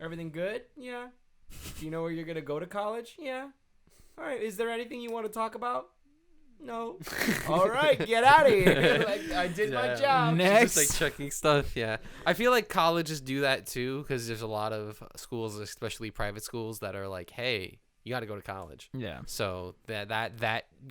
"Everything good?" "Yeah." "Do you know where you're gonna go to college?" "Yeah." "All right, is there anything you want to talk about?" "No." "All right, get out of here." Like, I did my Yeah. job. Next. She's just like checking stuff. Yeah. I feel like colleges do that too, because there's a lot of schools, especially private schools, that are like, hey, you got to go to college. Yeah. So that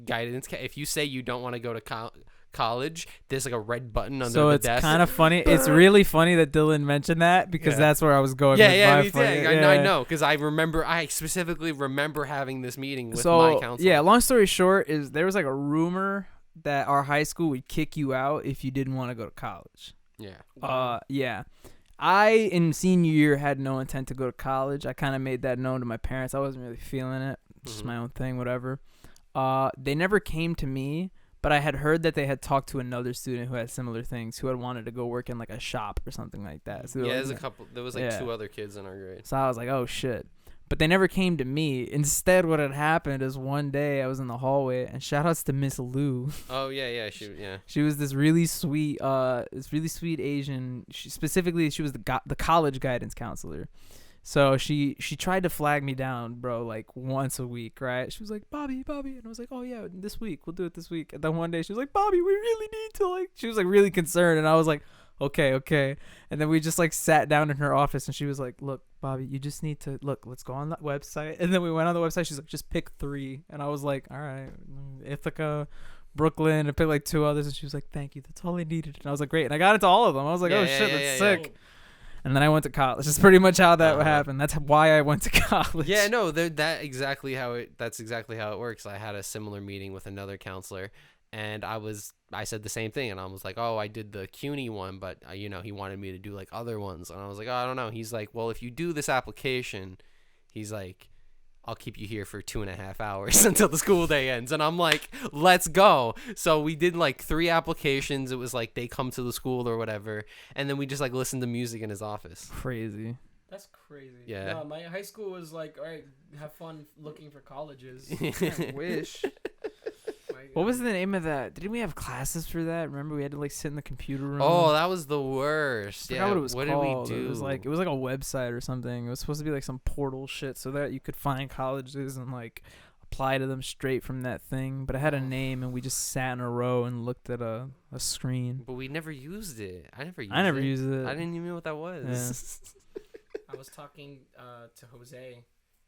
guidance, if you say you don't want to go to college, there's like a red button under So the it's desk. kind of funny. It's really funny that Dylan mentioned that because Yeah. that's where I was going. Yeah, with yeah, my me too. fucking- I know, because I specifically remember having this meeting with So my counselor. yeah, long story short is there was like a rumor that our high school would kick you out if you didn't want to go to college. Yeah. Yeah. I in senior year had no intent to go to college. I kind of made that known to my parents. I wasn't really feeling it. Just Mhm. my own thing, whatever. They never came to me, but I had heard that they had talked to another student who had similar things, who had wanted to go work in like a shop or something like that. So they were Yeah, like, there's a couple. There was like Yeah. 2 other kids in our grade. So I was like, oh shit. But they never came to me. Instead, what had happened is one day I was in the hallway, and shout outs to Miss Lou. Oh yeah. She was this really sweet Asian. She was the college guidance counselor. So she tried to flag me down, bro, like once a week, right? She was like, Bobby, and I was like, oh yeah, this week, we'll do it this week. And then one day she was like, Bobby, we really need to like. She was like really concerned, and I was like, okay. And then we just like sat down in her office, and she was like, look, Bobby, you just need to look. Let's go on that website. And then we went on the website. She's like, just pick 3, and I was like, all right, Ithaca, Brooklyn. I picked like 2 others, and she was like, "Thank you, that's all I needed." And I was like, "Great!" And I got into all of them. I was like, "Oh shit, that's sick." And then I went to college. That's pretty much how that happened. That's why I went to college. Yeah, no, that's exactly how it works. I had a similar meeting with another counselor, and I said the same thing, and I was like, "Oh, I did the CUNY one, but he wanted me to do like other ones." And I was like, "Oh, I don't know." He's like, "Well, if you do this application," he's like, "I'll keep you here for 2.5 hours until the school day ends." And I'm like, "Let's go." So we did like 3 applications. It was like they come to the school or whatever, and then we just like listened to music in his office. Crazy. That's crazy. Yeah. No, my high school was like, all right, have fun looking for colleges. I wish. What was the name of that? Didn't we have classes for that? Remember, we had to like sit in the computer room. Oh, that was the worst. I forgot what it was called. Did we do? It was like a website or something. It was supposed to be like some portal shit so that you could find colleges and like apply to them straight from that thing. But it had a name, and we just sat in a row and looked at a screen. But we never used it. I never used it. I didn't even know what that was. Yeah. I was talking to Jose,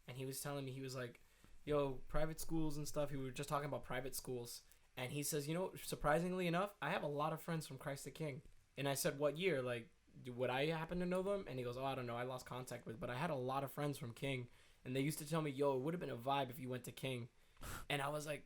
and he was telling me, he was like, "Yo, private schools and stuff." We were just talking about private schools, and he says, surprisingly enough, I have a lot of friends from Christ the King. And I said, "What year? Like, would I happen to know them?" And he goes, "Oh, I don't know. I lost contact with, but I had a lot of friends from King, and they used to tell me, yo, it would have been a vibe if you went to King." And I was like,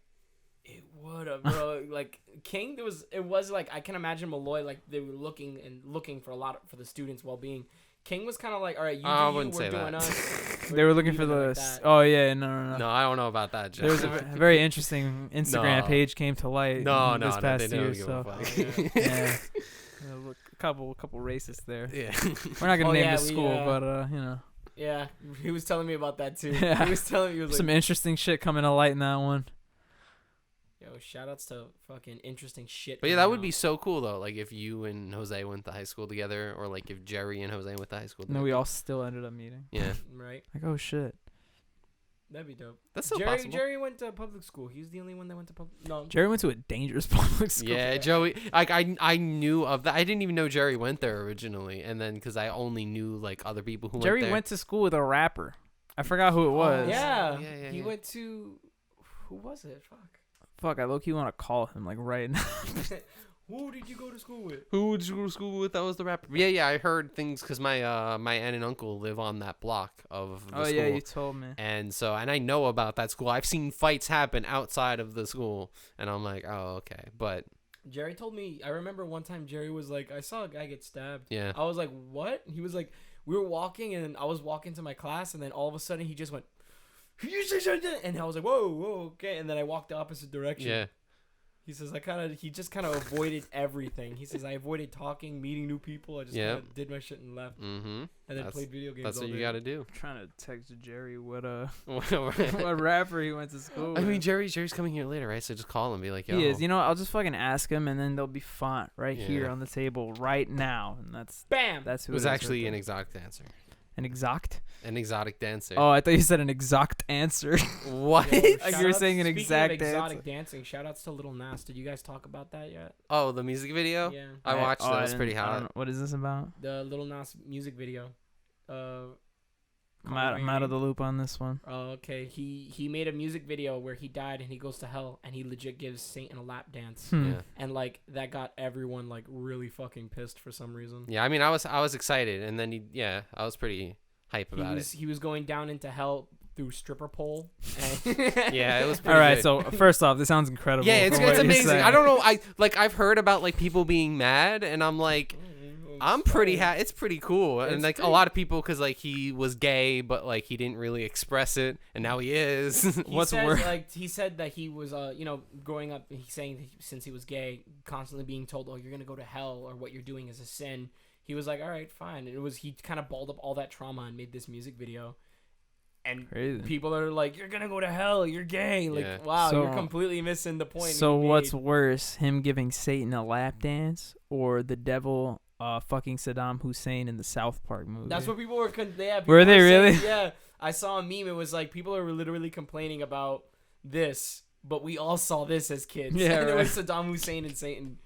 it would have, bro. Like King, it was like, I can imagine Malloy, like they were looking for a lot for the students' well-being. King was kind of like, all right, we're doing us. They were looking for the. Oh yeah, no. No, I don't know about that. There was a very interesting Instagram page came to light. This past year, so yeah, a couple racists there. Yeah, we're not gonna name the school, but Yeah, he was telling me about that too. Yeah. He was telling me, some interesting shit coming to light in that one. Yo, shout outs to fucking interesting shit. But yeah, that would be so cool though. Like if you and Jose went to high school together, or like if Jerry and Jose went to high school together. No, we all still ended up meeting. Yeah. Right. Like, oh shit. That'd be dope. That's still possible. Jerry went to public school. He's the only one that went to public. No. Jerry went to a dangerous public school. Yeah, Joey. Like I knew of that. I didn't even know Jerry went there originally, and then because I only knew like other people who Jerry went there. went to school with a rapper. I forgot who it was. Yeah. He went to. Who was it? Fuck, I low-key want to call him like right now. Who did you go to school with? Who did you go to school with? That was the rapper. Yeah, I heard things because my aunt and uncle live on that block of the school. Oh yeah, you told me. And I know about that school. I've seen fights happen outside of the school, and I'm like, oh okay. But Jerry told me. I remember one time Jerry was like, I saw a guy get stabbed. Yeah. I was like, what? He was like, we were walking, and I was walking to my class, and then all of a sudden he just went. And I was like, whoa, okay. And then I walked the opposite direction. Yeah. He says, he just kind of avoided everything. He says, I avoided talking, meeting new people. I just kind of did my shit and left. Mm-hmm. And then played video games. That's what you got to do. I'm trying to text Jerry what rapper he went to school with. I mean, Jerry's coming here later, right? So just call him and be like, yo. He is. I'll just fucking ask him, and then they'll be font right here on the table right now. And that's... Bam! That's who it was actually right an exotic dancer. An exact? An exotic dancer. Oh, I thought you said an exact answer. What? Like you were saying an exact answer. Exotic dancing. Shout outs to Little Nas. Did you guys talk about that yet? Oh, the music video? Yeah. I watched that. It was pretty hot. What is this about? The Little Nas music video. I'm out of the loop on this one. Oh, okay. He made a music video where he died and he goes to hell and he legit gives Satan a lap dance. Yeah. And like that got everyone like really fucking pissed for some reason. Yeah, I mean I was excited, and then I was pretty hype about it. He was going down into hell through stripper pole. Yeah, it was pretty all right, good. so first off, this sounds incredible. Yeah, it's amazing. I don't know. I've heard about like people being mad, and I'm like, I'm pretty it's pretty cool. And like a lot of people, because like he was gay, but like he didn't really express it, and now he is. What's worse? Like he said that he was growing up, he's saying that since he was gay, constantly being told, oh, you're gonna go to hell, or what you're doing is a sin. He was like, all right, fine. And he kind of balled up all that trauma and made this music video. And crazy. People are like, you're going to go to hell. You're gay. Like, wow, you're completely missing the point. So what's worse, him giving Satan a lap dance or the devil fucking Saddam Hussein in the South Park movie? That's what people were... Were they really? Yeah. I saw a meme. It was like, people are literally complaining about this, but we all saw this as kids. Yeah, and right. It was Saddam Hussein and Satan.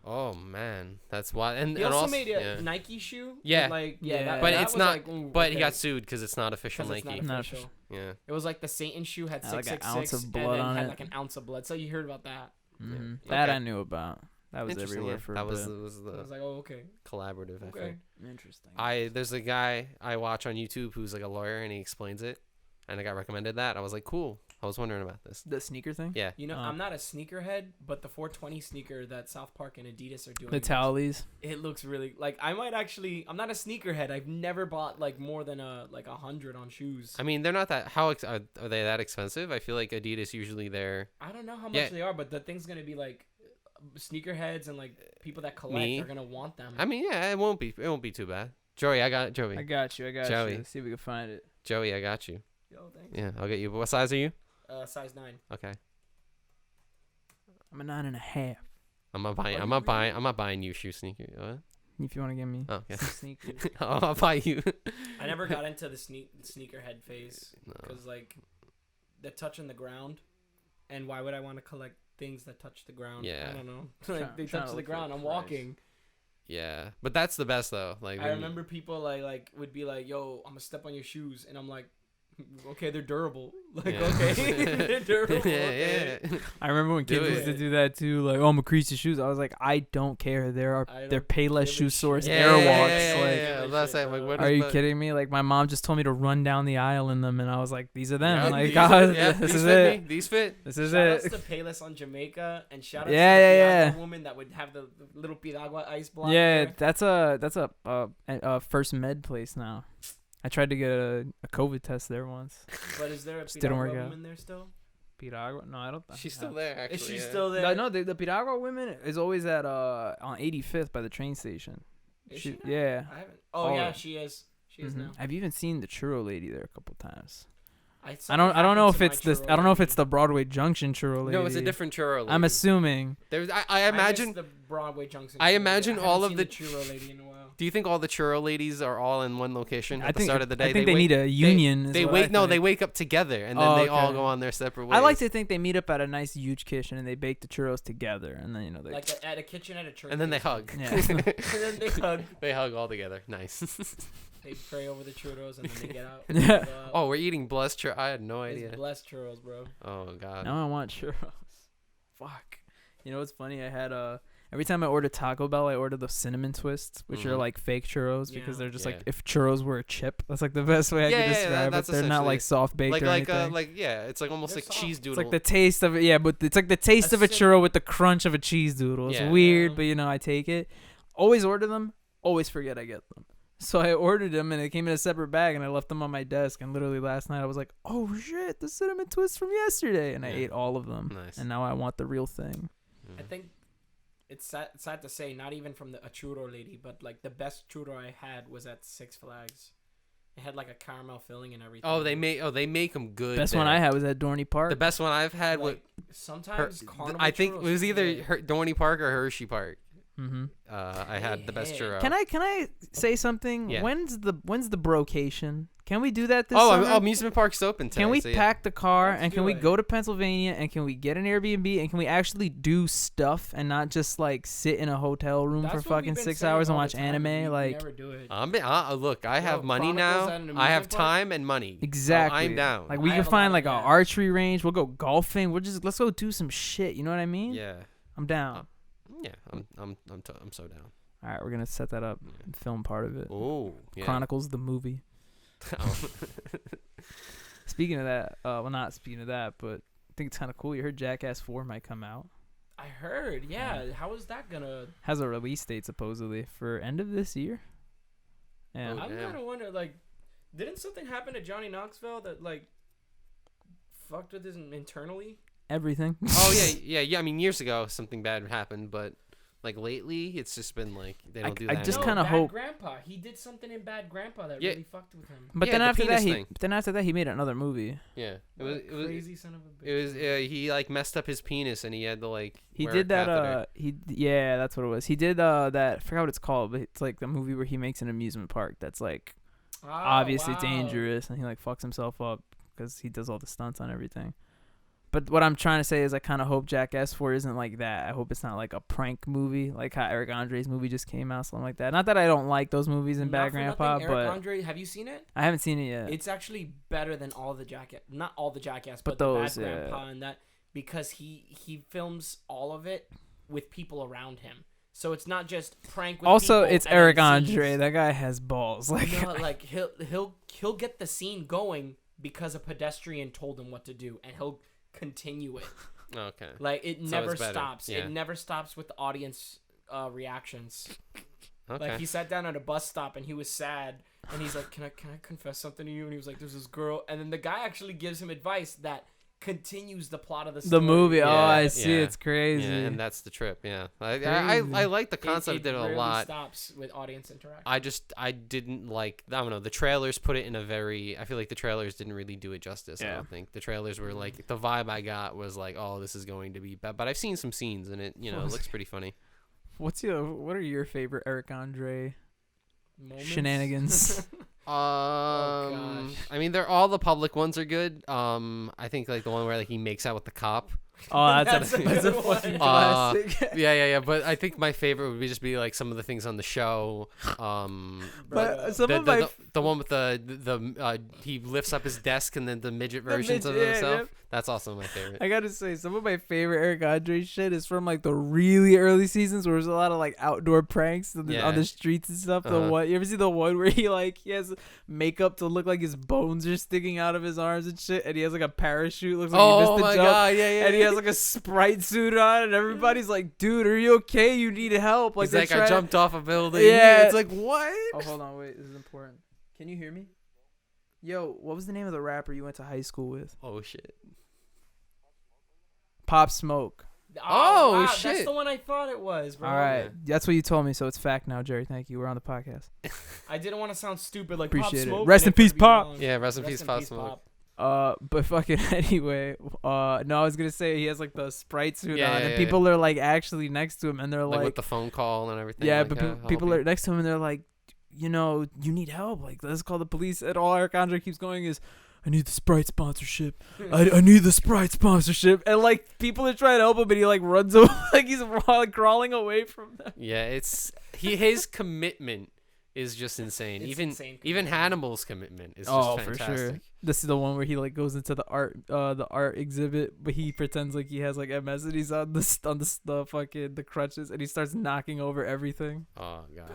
Oh man, that's why. And He and also made a yeah. Nike shoe. Yeah. Like But that it's was not. Like, ooh, But okay. he got sued because it's not official 'Cause it's Nike. not Not official. Yeah. It was like the Satan shoe had Had like an 666 ounce of and blood then on had it. like an ounce of blood. So you heard about that? Mm-hmm. Yeah. That Okay. I knew about. That was Interesting, everywhere yeah. for that a was bit. was I the was like, oh, okay. collaborative Okay. effort. Interesting. There's a guy I watch on YouTube who's like a lawyer and he explains it, and I got recommended that. I was like, cool. I was wondering about this. The sneaker thing? Yeah. You know, I'm not a sneakerhead, but the 420 sneaker that South Park and Adidas are doing. The Towlees. It looks really like I might actually. I'm not a sneakerhead. I've never bought like more than 100 on shoes. I mean, they're not that. Are they that expensive? I feel like Adidas usually they're. I don't know how much Yeah. they are, but the thing's gonna be like sneakerheads and like people that collect Me? are gonna want them. I mean, yeah, it won't be too bad. Joey, I got it. Joey. I got you. Joey. Let's see if we can find it. Joey, I got you. Yo, thanks. Yeah, I'll get you. What size are you? Size 9. Okay. I'm a 9.5. I'm not buying. Are I'm you not buying. I'm not buying you shoe sneakers. What? If you want to give me Oh, yeah. some sneakers. I'll buy you. I never got into the sneakerhead phase No. because like the touching the ground, and why would I want to collect things that touch the ground? Yeah. I don't know. Try- Like they trying to touch the look for ground. a I'm price. walking. Yeah, but that's the best though. Like I remember people like would be like, "Yo, I'm gonna step on your shoes," and I'm like, "Okay, they're durable. Like, Yeah. okay, they're durable." yeah, Okay. yeah. I remember when Do kids used to it. do that too. Like, oh, I'm gonna crease your shoes. I was like, I don't care. They're I don't Payless give a shoe shit. source Yeah, Airwalks. yeah, Like, yeah. That's it. Like, what are is you the- kidding me? Like, my mom just told me to run down the aisle in them, and I was like, these are them. Yeah, like, these God, fit- yeah, this these is fit it. me. These fit. This is Shout outs it. to Payless on Jamaica, and shout outs Yeah, to the yeah, Piragua yeah. woman that would have the little piragua ice block. Yeah, there. that's a first med place now. I tried to get a COVID test there once. But is there a Just didn't piragua work out. woman there still? Piragua? No, I don't. She's still there. Actually, Is she yeah. still there? No, the Piragua women is always at on 85th by the train station. Is she now? Yeah. I haven't. Oh Oh, yeah, yeah. she is. She is Mhm. now. I've even seen the churro lady there a couple times. I Something don't know happened if to it's my this. churro I don't know if lady. it's the Broadway Junction churro lady. No, it's a different churro. I'm lady. assuming. There's. I I imagine. missed the Broadway Junction. I churro. imagine haven't all of seen the- churro lady in a while. Do you think all the churro ladies are all in one location at I the think start of the day? I think they need a union. is They what wait. I No, they think. wake up together and then Oh, they all okay. go on their separate ways. I like to think they meet up at a nice huge kitchen and they bake the churros together, and then they. Like at a kitchen at a church. And then they hug. Yeah. and then they hug. They hug all together. Nice. They pray over the churros and then they get out. Yeah. Oh, we're eating blessed churros. I had no idea. It's blessed churros, bro. Oh god. Now I want churros. Fuck. You know what's funny? I had every time I order Taco Bell, I order those cinnamon twists, which are Mhm. like fake churros because Yeah. they're just Yeah. like if churros were a chip. That's like the best way I Yeah, could yeah, describe it. that's They're not like essentially- soft baked or anything. yeah, it's like almost They're like soft. cheese It's doodle. It's like the taste of it, yeah, but it's like the taste of a sim- churro with the crunch of a cheese doodle. It's Yeah. weird, Yeah. but you know, I take it. Always order them, always forget I get them. So I ordered them and it came in a separate bag and I left them on my desk. And literally last night I was like, oh shit, the cinnamon twist from yesterday. And I Yeah. ate all of them. Nice. And now I want the real thing. I think it's sad to say, not even from a churro lady, but like the best churro I had was at Six Flags. It had like a caramel filling and everything. Oh, they make them good. Best one there. I had was at Dorney Park. The best one I've had was Like, sometimes carnival I think it churros was either hit. Dorney Park or Hershey Park. Mm-hmm. I had the best Hey. churro. Can I say something? Yeah. When's the brocation? Can we do that this Oh, summer? amusement park's open today. Can we so yeah. pack the car Let's and can do we it. go to Pennsylvania and can we get an Airbnb and can we actually do stuff and not just like sit in a hotel room That's for what we've fucking been 6 saying hours and all the watch time, anime? we Like never do it. Look, I have Yo, money Chronicles now. at an I have amusement park? time and money. exactly. So I'm down. Like we I can have a find lot like of an that. archery range. We'll go golfing. Let's go do some shit. You know what I mean? Yeah. I'm down. Yeah. I'm so down. All right, we're gonna set that up and film part of it. Oh. Yeah. Chronicles the movie. Oh. Speaking of that, well, not speaking of that, but I think it's kind of cool. You heard Jackass 4 might come out. I heard. Yeah. How is that gonna? Has a release date supposedly for end of this year. Yeah. Oh, I'm damn. kind of wondering. Like, didn't something happen to Johnny Knoxville that like fucked with his internally? Everything. Oh yeah. I mean, years ago something bad happened, but like lately it's just been like they don't do I that. just No, anymore. kinda Bad hope- Grandpa. He did something in Bad Grandpa that Yeah. really fucked with him. But Yeah, then the after that, penis thing. he made another movie. Yeah. What a crazy son of a bitch. It was he like messed up his penis and he had to like He wear did a that. catheter. That's what it was. He did that. I forgot what it's called, but it's like the movie where he makes an amusement park that's like obviously wow. dangerous, and he like fucks himself up because he does all the stunts on everything. But what I'm trying to say is I kind of hope Jackass 4 isn't like that. I hope it's not like a prank movie, like how Eric Andre's movie just came out, something like that. Not that I don't like those movies in Bad Grandpa, Eric but Andre, have you seen it? I haven't seen it yet. It's actually better than all the Jackass, not all the Jackass, But but those, the Bad Grandpa and that, because he films all of it with people around him. So it's not just prank with also, people it's and Eric then Andre. scenes. That guy has balls. Like, No, like he'll get the scene going because a pedestrian told him what to do, and he'll continue it. Okay. Like it So never it's better. stops. Yeah. It never stops with the audience reactions. Okay. Like he sat down at a bus stop and he was sad, and he's like, "Can I confess something to you?" And he was like, "There's this girl," and then the guy actually gives him advice that continues the plot of the story. the movie. Yeah, I see. yeah. It's crazy. Yeah, and that's the trip. Yeah, I Crazy. like the concept of it a rarely lot. stops with audience interaction. I didn't like, I don't know, the trailers put it in a very, I feel like the trailers didn't really do it justice. I Yeah. don't think the trailers were like, the vibe I got was like, oh, this is going to be bad. But I've seen some scenes and it, you know, it looks pretty funny. What are your favorite Eric Andre Moments? shenanigans? gosh. I mean, they're all the public ones are good. I think like the one where like he makes out with the cop. Oh, That's a that's a good one. fucking classic. Yeah. But I think my favorite would just be like some of the things on the show. But some of my The one with the he lifts up his desk and then the midget versions of midget, yeah, himself. yeah. That's also my favorite. I gotta say, some of my favorite Eric Andre shit is from like the really early seasons where there's a lot of like outdoor pranks on Yeah. the streets and stuff. The Uh-huh. one you ever see the one where he has makeup to look like his bones are sticking out of his arms and shit, and he has like a parachute, looks like he Oh missed the my jump. god, yeah. And he has like a Sprite suit on, and everybody's like, "Dude, are you okay? You need help." Like, He's like, I jumped off a building. Yeah. It's like, what? Oh, hold on, wait, this is important. Can you hear me? Yo, what was the name of the rapper you went to high school with? Oh shit. Pop Smoke. Oh, wow, shit. That's the one I thought it was, bro. All right, Yeah. that's what you told me, so it's fact now, Jerry. Thank you. We're on the podcast. I didn't want to sound stupid like Appreciate it. Pop Smoke. Rest in peace, Pop. Yeah, rest in peace, Pop Smoke. But fucking anyway, no, I was gonna say he has like the Sprite suit Yeah, on, yeah, and yeah. people are like actually next to him, and they're Like like, with the phone call and everything. yeah, like, but I'll people help are you. next to him, and they're like, you know, you need help. Like, let's call the police. And all Eric Andre keeps going is, I need the Sprite sponsorship. I need the Sprite sponsorship. And like people are trying to help him, but he like runs away, like he's like crawling away from them. Yeah, it's his commitment is just insane. It's even insane even commitment. Hannibal's commitment is just Oh, fantastic. for sure. This is the one where he like goes into the art exhibit, but he pretends like he has like MS and he's on the fucking the crutches, and he starts knocking over everything. Oh god.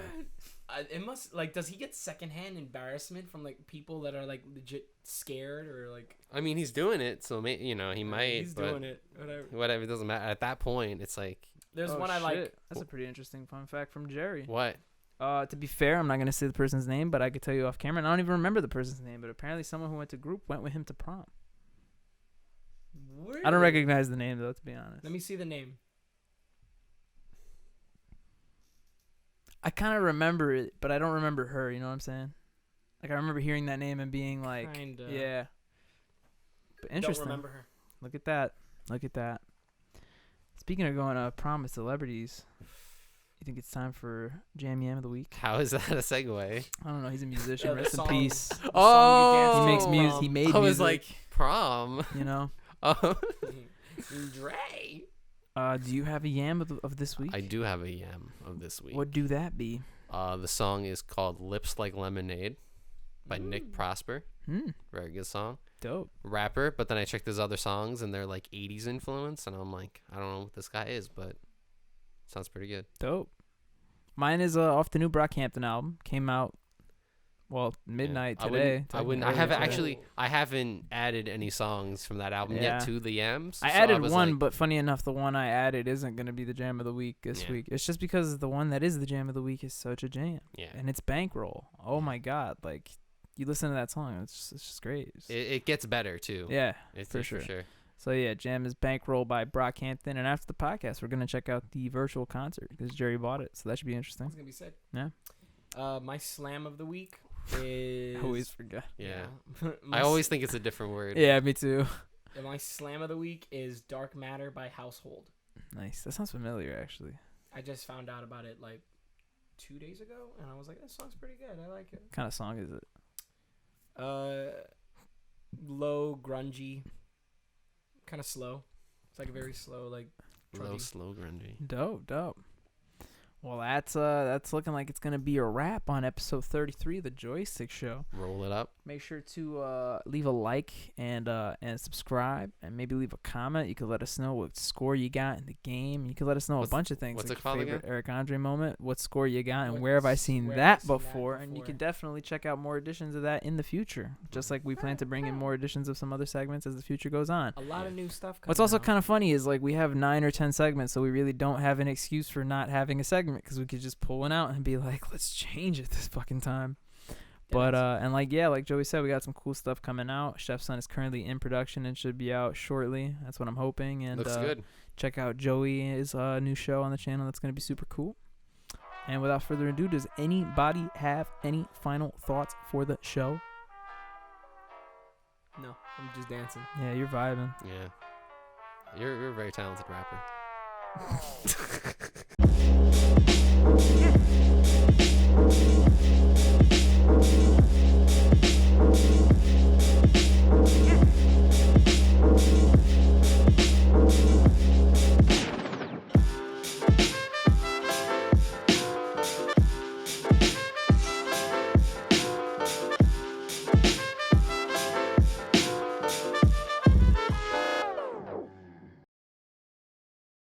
It must like. Does he get secondhand embarrassment from like people that are like legit scared or like? I mean, he's doing it, so he might. He's but doing it. Whatever. Whatever, it doesn't matter. At that point, it's like, There's Oh, one I like. shit. That's a pretty interesting fun fact from Jerry. what? To be fair, I'm not gonna say the person's name, but I could tell you off camera. And I don't even remember the person's name, but apparently someone who went to group went with him to prom. I don't recognize the name though, to be honest. Let me see the name. I kind of remember it, but I don't remember her. You know what I'm saying? Like I remember hearing that name and being like, Kinda. yeah. But Don't interesting. remember her. Look at that. Look at that. Speaking of going to prom with celebrities, you think it's time for Jam Yam of the Week? How is that a segue? I don't know. He's a musician. Yeah, the Rest in song. peace. The song you Oh! dance He to makes music. from- He made I was music. like, prom. You know. Oh. Dre. Do you have a yam of this week? I do have a yam of this week. What do that be? The song is called "Lips Like Lemonade" by Nick Prosper. Very good song. Dope. Rapper, but then I checked his other songs and they're like 80s influence, and I'm like, I don't know what this guy is, but sounds pretty good. Dope. Mine is off the new Brockhampton album. Came out, well, midnight Yeah. today. I haven't added any songs from that album Yeah. yet to the yams. I so added was one, like, but funny enough, the one I added isn't going to be the jam of the week this Yeah. week. It's just because the one that is the jam of the week is such a jam. yeah, And it's Bankroll. Oh my God. Like, you listen to that song, it's just great. it gets better too. Yeah, It's for for sure. sure. So yeah, jam is Bankroll by Brockhampton. And after the podcast, we're going to check out the virtual concert because Jerry bought it. So that should be interesting. It's gonna be sick. Yeah. My slam of the week is. I always forget. Yeah. My I always think it's a different word. Yeah, me too. My slam of the week is Dark Matter by Household. Nice. That sounds familiar, actually. I just found out about it like 2 days ago, and I was like, "This song's pretty good. I like it." What kind of song is it? Low grungy. kind of slow. It's like a very slow, like slow grungy. Dope. Well, that's looking like it's gonna be a wrap on episode 33 of the Joystick Show. Roll it up. Make sure to leave a like and subscribe, and maybe leave a comment. You could let us know what score you got in the game. You could let us know a bunch of things. What's like it called favorite again? Eric Andre moment, what score you got, and where have I seen that before? And you can definitely check out more editions of that in the future. Just like we plan to bring in more editions of some other segments as the future goes on. A lot of new stuff coming What's also out. kind of funny is like we have 9 or 10 segments, so we really don't have an excuse for not having a segment, because we could just pull one out and be like, let's change it this fucking time. But and like Joey said, we got some cool stuff coming out. Chef's Son is currently in production and should be out shortly. That's what I'm hoping. And looks good. Check out Joey's new show on the channel. That's gonna be super cool. And without further ado, does anybody have any final thoughts for the show? No, I'm just dancing. Yeah, you're vibing. Yeah, you're a very talented rapper. Yeah.